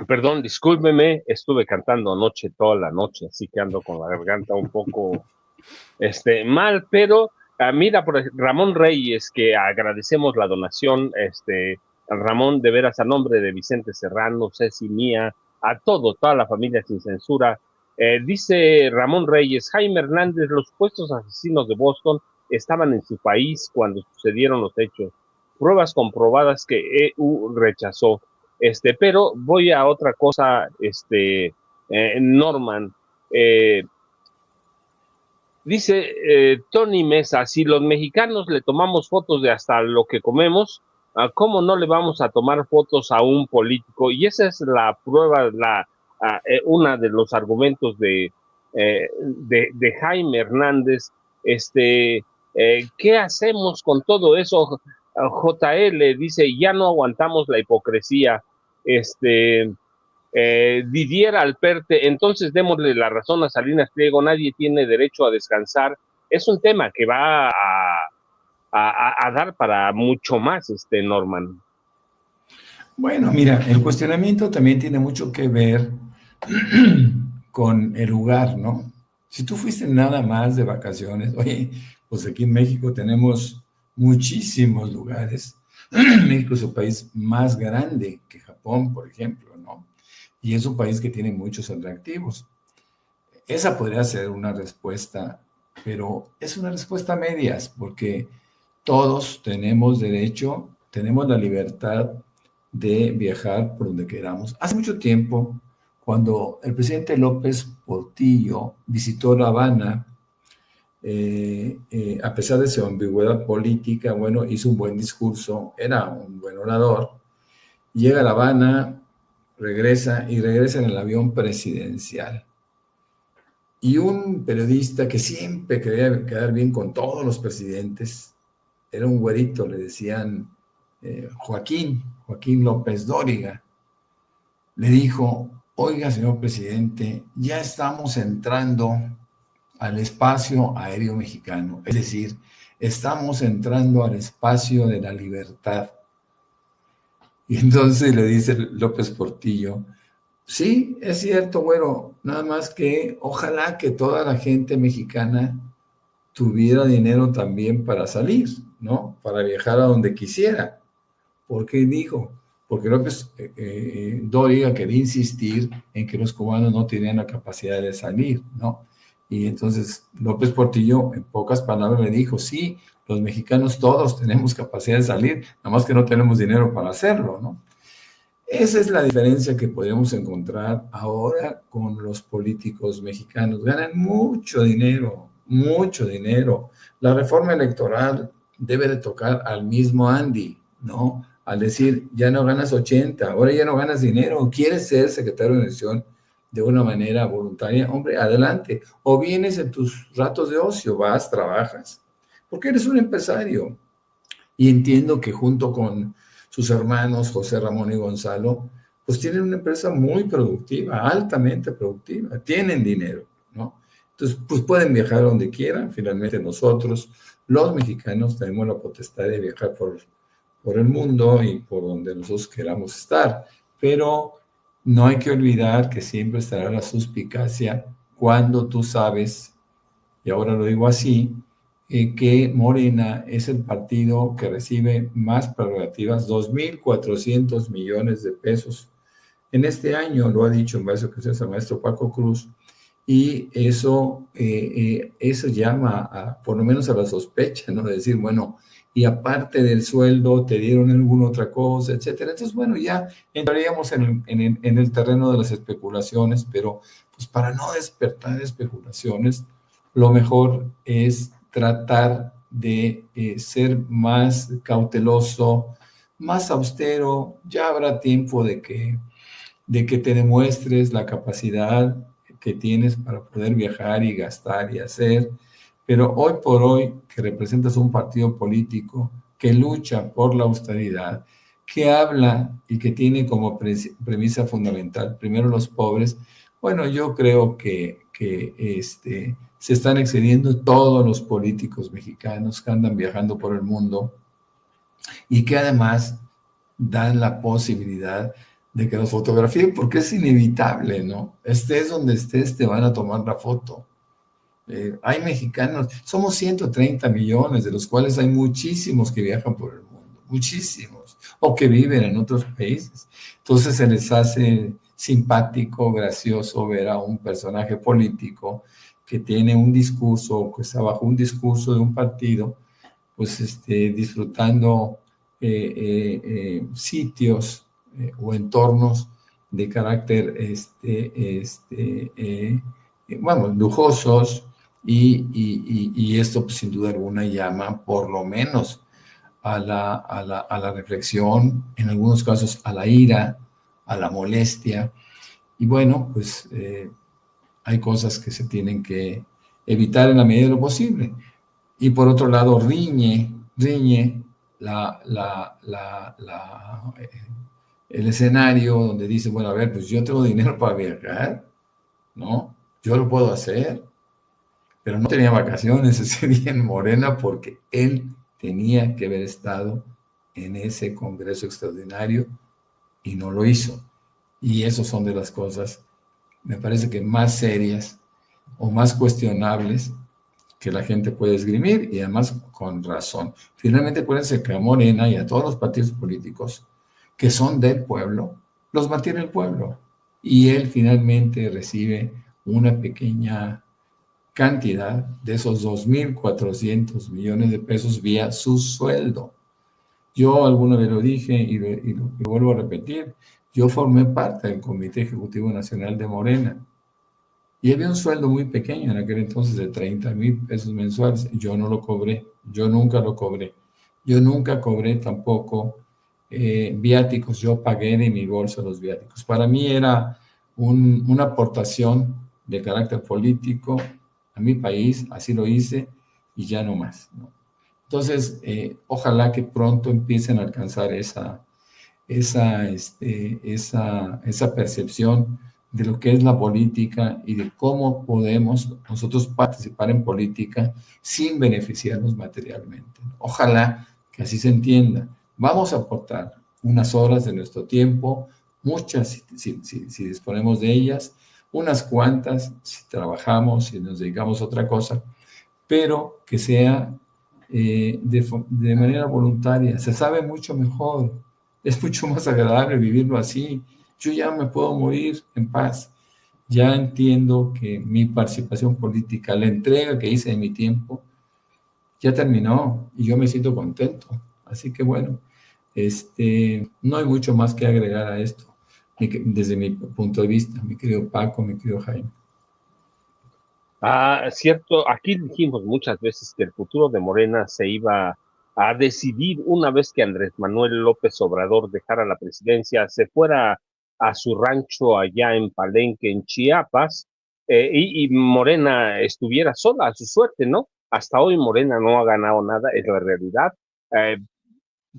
Perdón, discúlpeme, estuve cantando anoche toda la noche, así que ando con la garganta un poco mal, pero mira, por Ramón Reyes, que agradecemos la donación, Ramón, de veras, a nombre de Vicente Serrano, Ceci, mía, a toda la familia Sin Censura, dice Ramón Reyes: Jaime Hernández, los supuestos asesinos de Boston estaban en su país cuando sucedieron los hechos, pruebas comprobadas que EU rechazó. Pero voy a otra cosa, Norman, dice Tony Mesa: si los mexicanos le tomamos fotos de hasta lo que comemos, ¿cómo no le vamos a tomar fotos a un político? Y esa es la prueba, una de los argumentos de Jaime Hernández. ¿Qué hacemos con todo eso? JL dice: ya no aguantamos la hipocresía. Didier Alperte: entonces démosle la razón a Salinas Pliego, nadie tiene derecho a descansar. Es un tema que va a dar para mucho más, Norman. Bueno, mira, el cuestionamiento también tiene mucho que ver con el lugar, ¿no? Si tú fuiste nada más de vacaciones, oye, pues aquí en México tenemos muchísimos lugares. México es un país más grande que Japón, por ejemplo, ¿no? Y es un país que tiene muchos atractivos. Esa podría ser una respuesta, pero es una respuesta a medias, porque todos tenemos derecho, tenemos la libertad de viajar por donde queramos. Hace mucho tiempo, cuando el presidente López Portillo visitó La Habana, a pesar de su ambigüedad política, bueno, hizo un buen discurso, era un buen orador, llega a La Habana, regresa en el avión presidencial. Y un periodista que siempre quería quedar bien con todos los presidentes, era un güerito, le decían Joaquín López Dóriga, le dijo: oiga, señor presidente, ya estamos entrando al espacio aéreo mexicano, es decir, estamos entrando al espacio de la libertad. Y entonces le dice López Portillo: sí, es cierto, güero, nada más que ojalá que toda la gente mexicana tuviera dinero también para salir, ¿no? Para viajar a donde quisiera. ¿Por qué dijo? Porque López Dóriga quería insistir en que los cubanos no tenían la capacidad de salir, ¿no? Y entonces López Portillo, en pocas palabras, le dijo: sí, los mexicanos todos tenemos capacidad de salir, nada más que no tenemos dinero para hacerlo, ¿no? Esa es la diferencia que podemos encontrar ahora con los políticos mexicanos. Ganan mucho dinero, mucho dinero. La reforma electoral debe de tocar al mismo Andy, ¿no? Al decir: ya no ganas 80, ahora ya no ganas dinero, quieres ser secretario de Nación de una manera voluntaria, hombre, adelante. O vienes en tus ratos de ocio, vas, trabajas, porque eres un empresario. Y entiendo que junto con sus hermanos José Ramón y Gonzalo, pues tienen una empresa muy productiva, altamente productiva, tienen dinero, ¿no? Entonces, pues pueden viajar donde quieran. Finalmente nosotros, los mexicanos, tenemos la potestad de viajar por el mundo y por donde nosotros queramos estar, pero no hay que olvidar que siempre estará la suspicacia cuando tú sabes, y ahora lo digo así, que Morena es el partido que recibe más prerrogativas, 2.400 millones de pesos en este año, lo ha dicho en varias ocasiones el maestro Paco Cruz, y eso llama por lo menos a la sospecha, ¿no? De decir, bueno, y aparte del sueldo, te dieron alguna otra cosa, etcétera. Entonces, bueno, ya entraríamos en el terreno de las especulaciones, pero pues para no despertar especulaciones, lo mejor es tratar de ser más cauteloso, más austero. Ya habrá tiempo de que te demuestres la capacidad que tienes para poder viajar y gastar y hacer, pero hoy por hoy que representas un partido político que lucha por la austeridad, que habla y que tiene como premisa fundamental primero los pobres, bueno, yo creo que se están excediendo todos los políticos mexicanos que andan viajando por el mundo y que además dan la posibilidad de que nos fotografíen, porque es inevitable, ¿no? Estés donde estés, te van a tomar la foto. Hay mexicanos, somos 130 millones, de los cuales hay muchísimos que viajan por el mundo, muchísimos, o que viven en otros países. Entonces se les hace simpático, gracioso ver a un personaje político que tiene un discurso, que está bajo un discurso de un partido, pues disfrutando sitios o entornos de carácter, bueno, lujosos, y esto pues, sin duda alguna llama por lo menos a la reflexión, en algunos casos a la ira, a la molestia, y bueno, pues hay cosas que se tienen que evitar en la medida de lo posible. Y por otro lado, riñe el escenario donde dice, bueno, a ver, pues yo tengo dinero para viajar, ¿no? Yo lo puedo hacer, pero no tenía vacaciones ese día en Morena porque él tenía que haber estado en ese congreso extraordinario y no lo hizo. Y esas son de las cosas, me parece que más serias o más cuestionables que la gente puede esgrimir, y además con razón. Finalmente, acuérdense que a Morena y a todos los partidos políticos que son del pueblo, los mantiene el pueblo. Y él finalmente recibe una pequeña cantidad de esos 2.400 millones de pesos vía su sueldo. Yo alguna vez lo dije y lo vuelvo a repetir, yo formé parte del Comité Ejecutivo Nacional de Morena. Y había un sueldo muy pequeño en aquel entonces de 30,000 pesos mensuales. Yo no lo cobré, yo nunca lo cobré. Yo nunca cobré tampoco viáticos, yo pagué de mi bolsa los viáticos. Para mí era una aportación de carácter político a mi país, así lo hice y ya no más, ¿no? Entonces, ojalá que pronto empiecen a alcanzar esa percepción de lo que es la política y de cómo podemos nosotros participar en política sin beneficiarnos materialmente. Ojalá que así se entienda. Vamos a aportar unas horas de nuestro tiempo, muchas si disponemos de ellas, unas cuantas si trabajamos, si nos dedicamos a otra cosa, pero que sea de manera voluntaria. Se sabe mucho mejor, es mucho más agradable vivirlo así. Yo ya me puedo morir en paz. Ya entiendo que mi participación política, la entrega que hice de mi tiempo, ya terminó y yo me siento contento. Así que bueno, no hay mucho más que agregar a esto, desde mi punto de vista, mi querido Paco, mi querido Jaime. Cierto, aquí dijimos muchas veces que el futuro de Morena se iba a decidir una vez que Andrés Manuel López Obrador dejara la presidencia, se fuera a su rancho allá en Palenque, en Chiapas, y Morena estuviera sola a su suerte, ¿no? Hasta hoy Morena no ha ganado nada, es la realidad. Eh,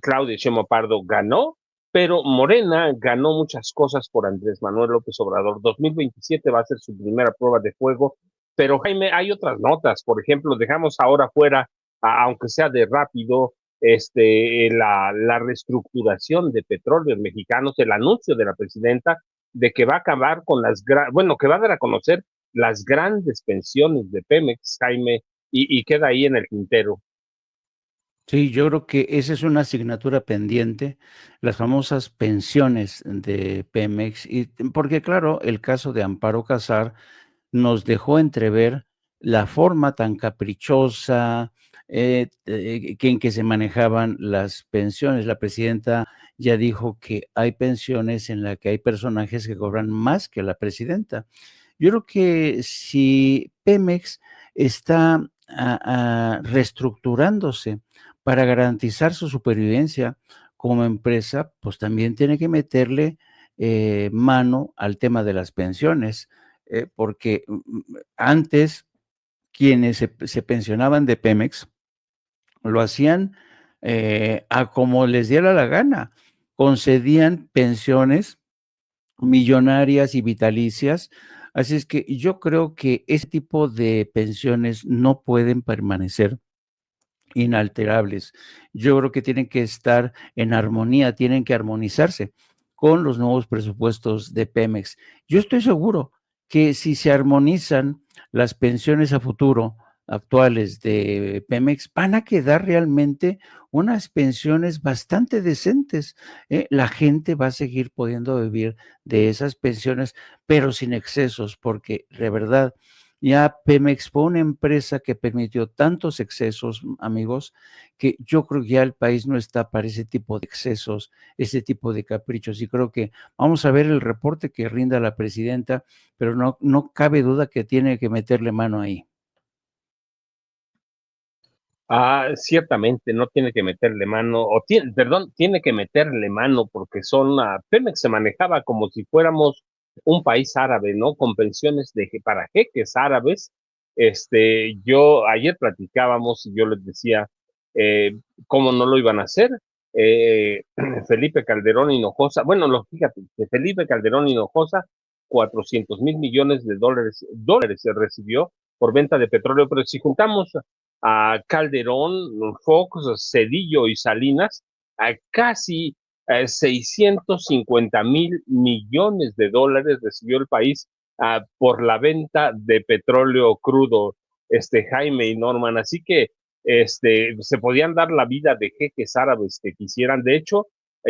Claudia Sheinbaum Pardo ganó, pero Morena ganó muchas cosas por Andrés Manuel López Obrador. 2027 va a ser su primera prueba de fuego, pero Jaime, hay otras notas. Por ejemplo, dejamos ahora fuera, aunque sea de rápido, la reestructuración de Petróleos Mexicanos, el anuncio de la presidenta de que va a acabar con bueno, que va a dar a conocer las grandes pensiones de Pemex, Jaime, y queda ahí en el tintero. Sí, yo creo que esa es una asignatura pendiente, las famosas pensiones de Pemex, y porque claro, el caso de Amparo Casar nos dejó entrever la forma tan caprichosa en que se manejaban las pensiones. La presidenta ya dijo que hay pensiones en las que hay personajes que cobran más que la presidenta. Yo creo que si Pemex está reestructurándose para garantizar su supervivencia como empresa, pues también tiene que meterle mano al tema de las pensiones, porque antes quienes se pensionaban de Pemex lo hacían a como les diera la gana, concedían pensiones millonarias y vitalicias. Así es que yo creo que ese tipo de pensiones no pueden permanecer inalterables. Yo creo que tienen que estar en armonía, tienen que armonizarse con los nuevos presupuestos de Pemex. Yo estoy seguro que si se armonizan las pensiones a futuro actuales de Pemex, van a quedar realmente unas pensiones bastante decentes. La gente va a seguir pudiendo vivir de esas pensiones, pero sin excesos, porque de verdad ya Pemex fue una empresa que permitió tantos excesos, amigos, que yo creo que ya el país no está para ese tipo de excesos, ese tipo de caprichos. Y creo que vamos a ver el reporte que rinda la presidenta, pero no cabe duda que tiene que meterle mano ahí. Ciertamente no tiene que meterle mano, perdón, tiene que meterle mano porque Pemex se manejaba como si fuéramos un país árabe, ¿no? Con pensiones para jeques árabes. Yo ayer platicábamos y yo les decía, eh, cómo no lo iban a hacer. Eh, Felipe Calderón Hinojosa, bueno, fíjate, que Felipe Calderón Hinojosa, 400,000 millones de dólares se recibió por venta de petróleo, pero si juntamos a Calderón, Fox, Cedillo y Salinas, a casi 650,000 millones de dólares recibió el país por la venta de petróleo crudo, Jaime y Norman. Así que se podían dar la vida de jeques árabes que quisieran. De hecho,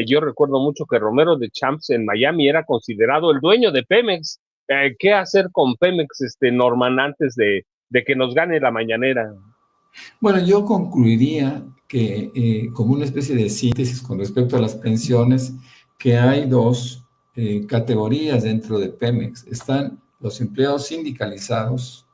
yo recuerdo mucho que Romero de Champs en Miami era considerado el dueño de Pemex. ¿Qué hacer con Pemex, Norman, antes de que nos gane la mañanera? Bueno, yo concluiría que como una especie de síntesis con respecto a las pensiones, que hay dos categorías dentro de Pemex. Están los empleados sindicalizados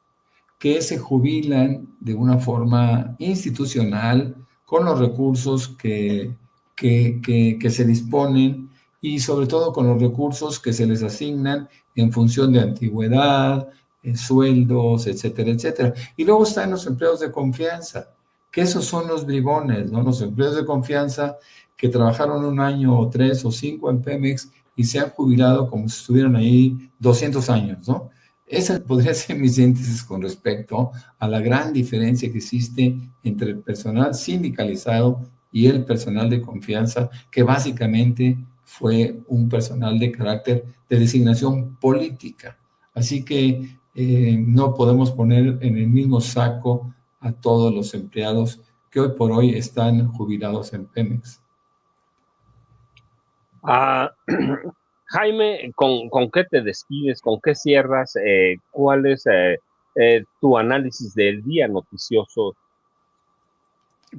que se jubilan de una forma institucional con los recursos que se disponen y sobre todo con los recursos que se les asignan en función de antigüedad, sueldos, etcétera, etcétera. Y luego están los empleados de confianza, que esos son los bribones, ¿no? Los empleados de confianza que trabajaron 1 año o 3 o 5 en Pemex y se han jubilado como si estuvieran ahí 200 años, ¿no? Esa podría ser mi síntesis con respecto a la gran diferencia que existe entre el personal sindicalizado y el personal de confianza, que básicamente fue un personal de carácter de designación política. Así que no podemos poner en el mismo saco a todos los empleados que hoy por hoy están jubilados en Pemex. Jaime, ¿con qué te despides? ¿Con qué cierras? ¿Cuál es tu análisis del día noticioso?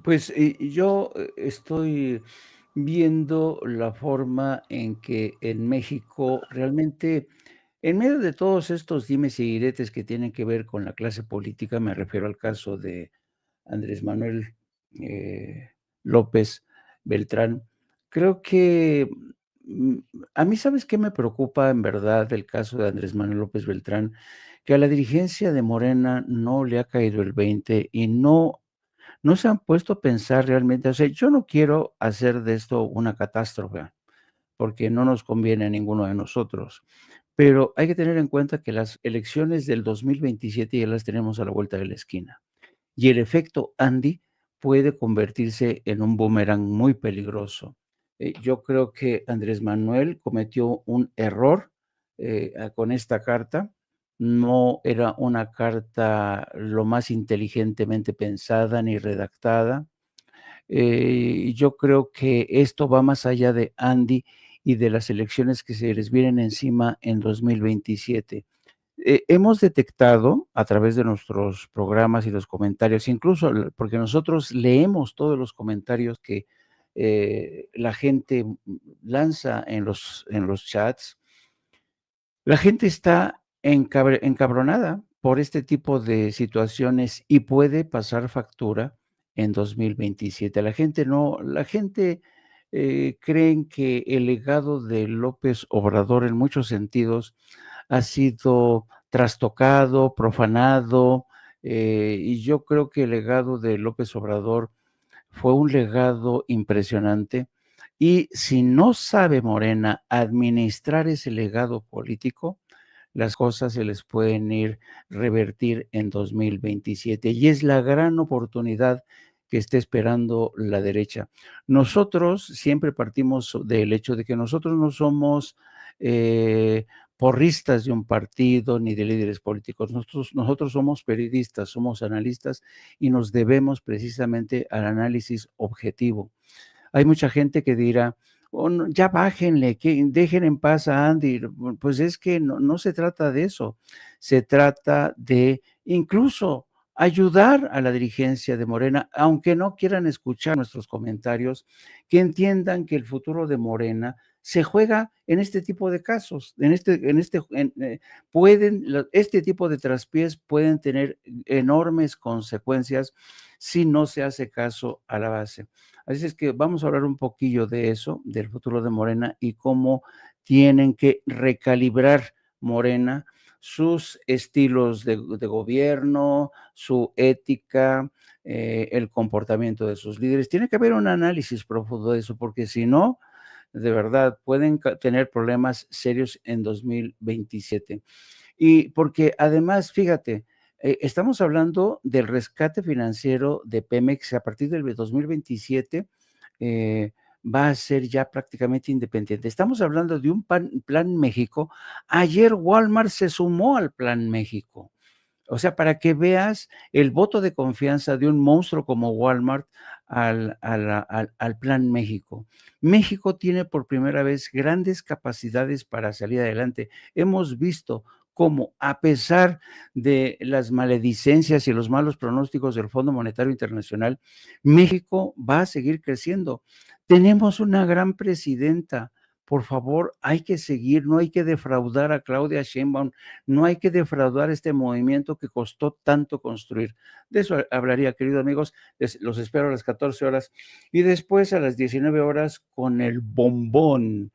Pues yo estoy viendo la forma en que en México realmente, en medio de todos estos dimes y diretes que tienen que ver con la clase política, me refiero al caso de Andrés Manuel López Beltrán, creo que mm, a mí, ¿sabes qué me preocupa en verdad del caso de Andrés Manuel López Beltrán? Que a la dirigencia de Morena no le ha caído el 20 y no se han puesto a pensar realmente, o sea, yo no quiero hacer de esto una catástrofe, porque no nos conviene a ninguno de nosotros, pero hay que tener en cuenta que las elecciones del 2027 ya las tenemos a la vuelta de la esquina, y el efecto Andy puede convertirse en un boomerang muy peligroso. Yo creo que Andrés Manuel cometió un error con esta carta. No era una carta lo más inteligentemente pensada ni redactada. Yo creo que esto va más allá de Andy y de las elecciones que se les vienen encima en 2027. Hemos detectado a través de nuestros programas y los comentarios, incluso porque nosotros leemos todos los comentarios que la gente lanza en los chats. La gente está encabronada por este tipo de situaciones y puede pasar factura en 2027. La gente creen que el legado de López Obrador en muchos sentidos ha sido trastocado, profanado, y yo creo que el legado de López Obrador fue un legado impresionante. Y si no sabe Morena administrar ese legado político, las cosas se les pueden revertir en 2027. Y es la gran oportunidad que está esperando la derecha. Nosotros siempre partimos del hecho de que nosotros no somos eh, porristas de un partido ni de líderes políticos. Nosotros somos periodistas, somos analistas y nos debemos precisamente al análisis objetivo. Hay mucha gente que dirá, oh, no, ya bájenle, que dejen en paz a Andy. Pues es que no se trata de eso, se trata de incluso ayudar a la dirigencia de Morena, aunque no quieran escuchar nuestros comentarios, que entiendan que el futuro de Morena se juega en este tipo de casos, este tipo de traspiés pueden tener enormes consecuencias si no se hace caso a la base. Así es que vamos a hablar un poquillo de eso, del futuro de Morena y cómo tienen que recalibrar Morena sus estilos de gobierno, su ética, el comportamiento de sus líderes. Tiene que haber un análisis profundo de eso, porque si no, de verdad, pueden tener problemas serios en 2027. Y porque además, fíjate, estamos hablando del rescate financiero de Pemex a partir del 2027, va a ser ya prácticamente independiente. Estamos hablando de un Plan México. Ayer Walmart se sumó al Plan México. O sea, para que veas el voto de confianza de un monstruo como Walmart al Plan México. México tiene por primera vez grandes capacidades para salir adelante. Hemos visto cómo, a pesar de las maledicencias y los malos pronósticos del Fondo Monetario Internacional, México va a seguir creciendo. Tenemos una gran presidenta. Por favor, hay que seguir, no hay que defraudar a Claudia Sheinbaum, no hay que defraudar este movimiento que costó tanto construir. De eso hablaría, queridos amigos. Los espero a las 14 horas y después a las 19 horas con el bombón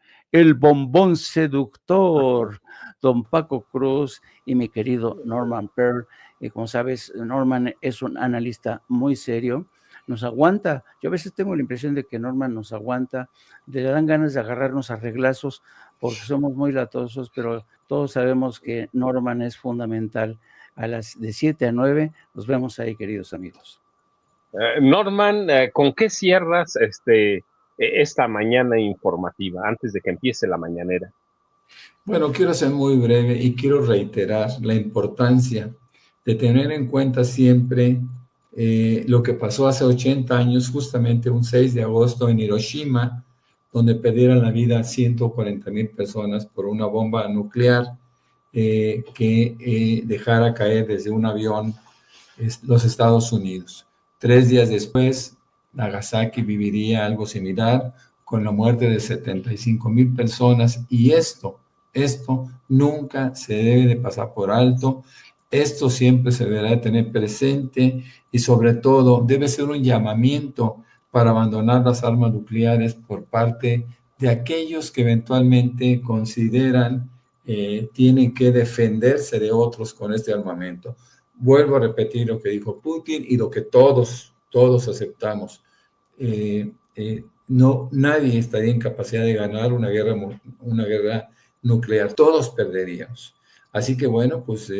seductor, don Paco Cruz y mi querido Norman Pearl. Y como sabes, Norman es un analista muy serio, nos aguanta. Yo a veces tengo la impresión de que Norman nos aguanta, le dan ganas de agarrarnos a reglazos porque somos muy latosos, pero todos sabemos que Norman es fundamental. A las de 7 a 9 nos vemos ahí, queridos amigos. Norman, ¿con qué cierras esta mañana informativa antes de que empiece la mañanera? Bueno, quiero ser muy breve y quiero reiterar la importancia de tener en cuenta siempre lo que pasó hace 80 años, justamente un 6 de agosto en Hiroshima, donde perdieron la vida 140,000 personas por una bomba nuclear que dejara caer desde un avión los Estados Unidos. 3 días después, Nagasaki viviría algo similar, con la muerte de 75,000 personas, y esto nunca se debe de pasar por alto. Esto siempre se deberá de tener presente y sobre todo debe ser un llamamiento para abandonar las armas nucleares por parte de aquellos que eventualmente consideran tienen que defenderse de otros con este armamento. Vuelvo a repetir lo que dijo Putin y lo que todos aceptamos. Nadie estaría en capacidad de ganar una guerra nuclear. Todos perderíamos. Así que bueno, pues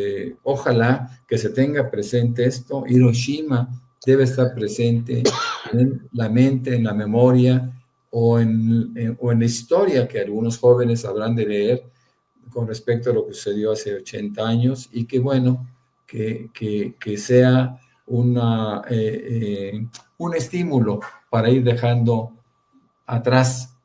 ojalá que se tenga presente esto. Hiroshima debe estar presente en la mente, en la memoria o en la historia que algunos jóvenes habrán de leer con respecto a lo que sucedió hace 80 años y que bueno, que sea un estímulo para ir dejando atrás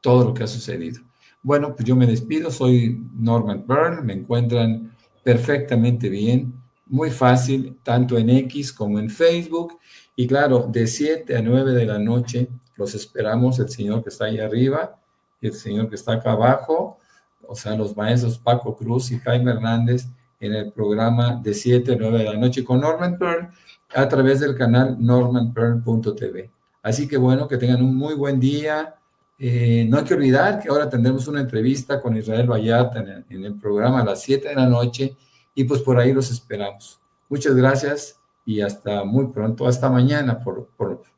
todo lo que ha sucedido. Bueno, pues yo me despido, soy Norman Pearl, me encuentran perfectamente bien, muy fácil, tanto en X como en Facebook, y claro, de 7 a 9 de la noche los esperamos, el señor que está ahí arriba y el señor que está acá abajo, o sea, los maestros Paco Cruz y Jaime Hernández, en el programa de 7 a 9 de la noche con Norman Pearl, a través del canal normanpearl.tv. Así que bueno, que tengan un muy buen día. No hay que olvidar que ahora tendremos una entrevista con Israel Vallarta en el programa a las 7 de la noche, y pues por ahí los esperamos. Muchas gracias y hasta muy pronto, hasta mañana por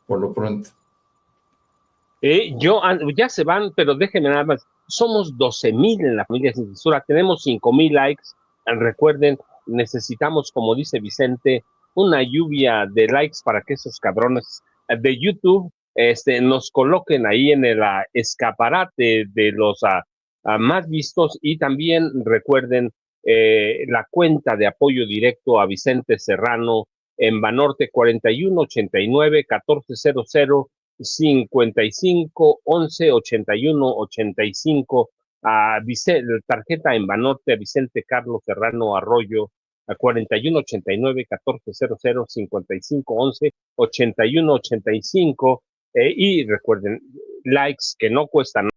lo pronto. Ya se van, pero déjenme nada más. Somos 12,000 en la familia Sin Censura, tenemos 5,000 likes. Recuerden, necesitamos, como dice Vicente, una lluvia de likes para que esos cabrones de YouTube nos coloquen ahí en el escaparate de los más vistos. Y también recuerden la cuenta de apoyo directo a Vicente Serrano en Banorte 4189-1400 55 11 81 85 a tarjeta en Banorte a Vicente Carlos Serrano Arroyo a 4189-1400 55 11 81 85 y recuerden, likes que no cuestan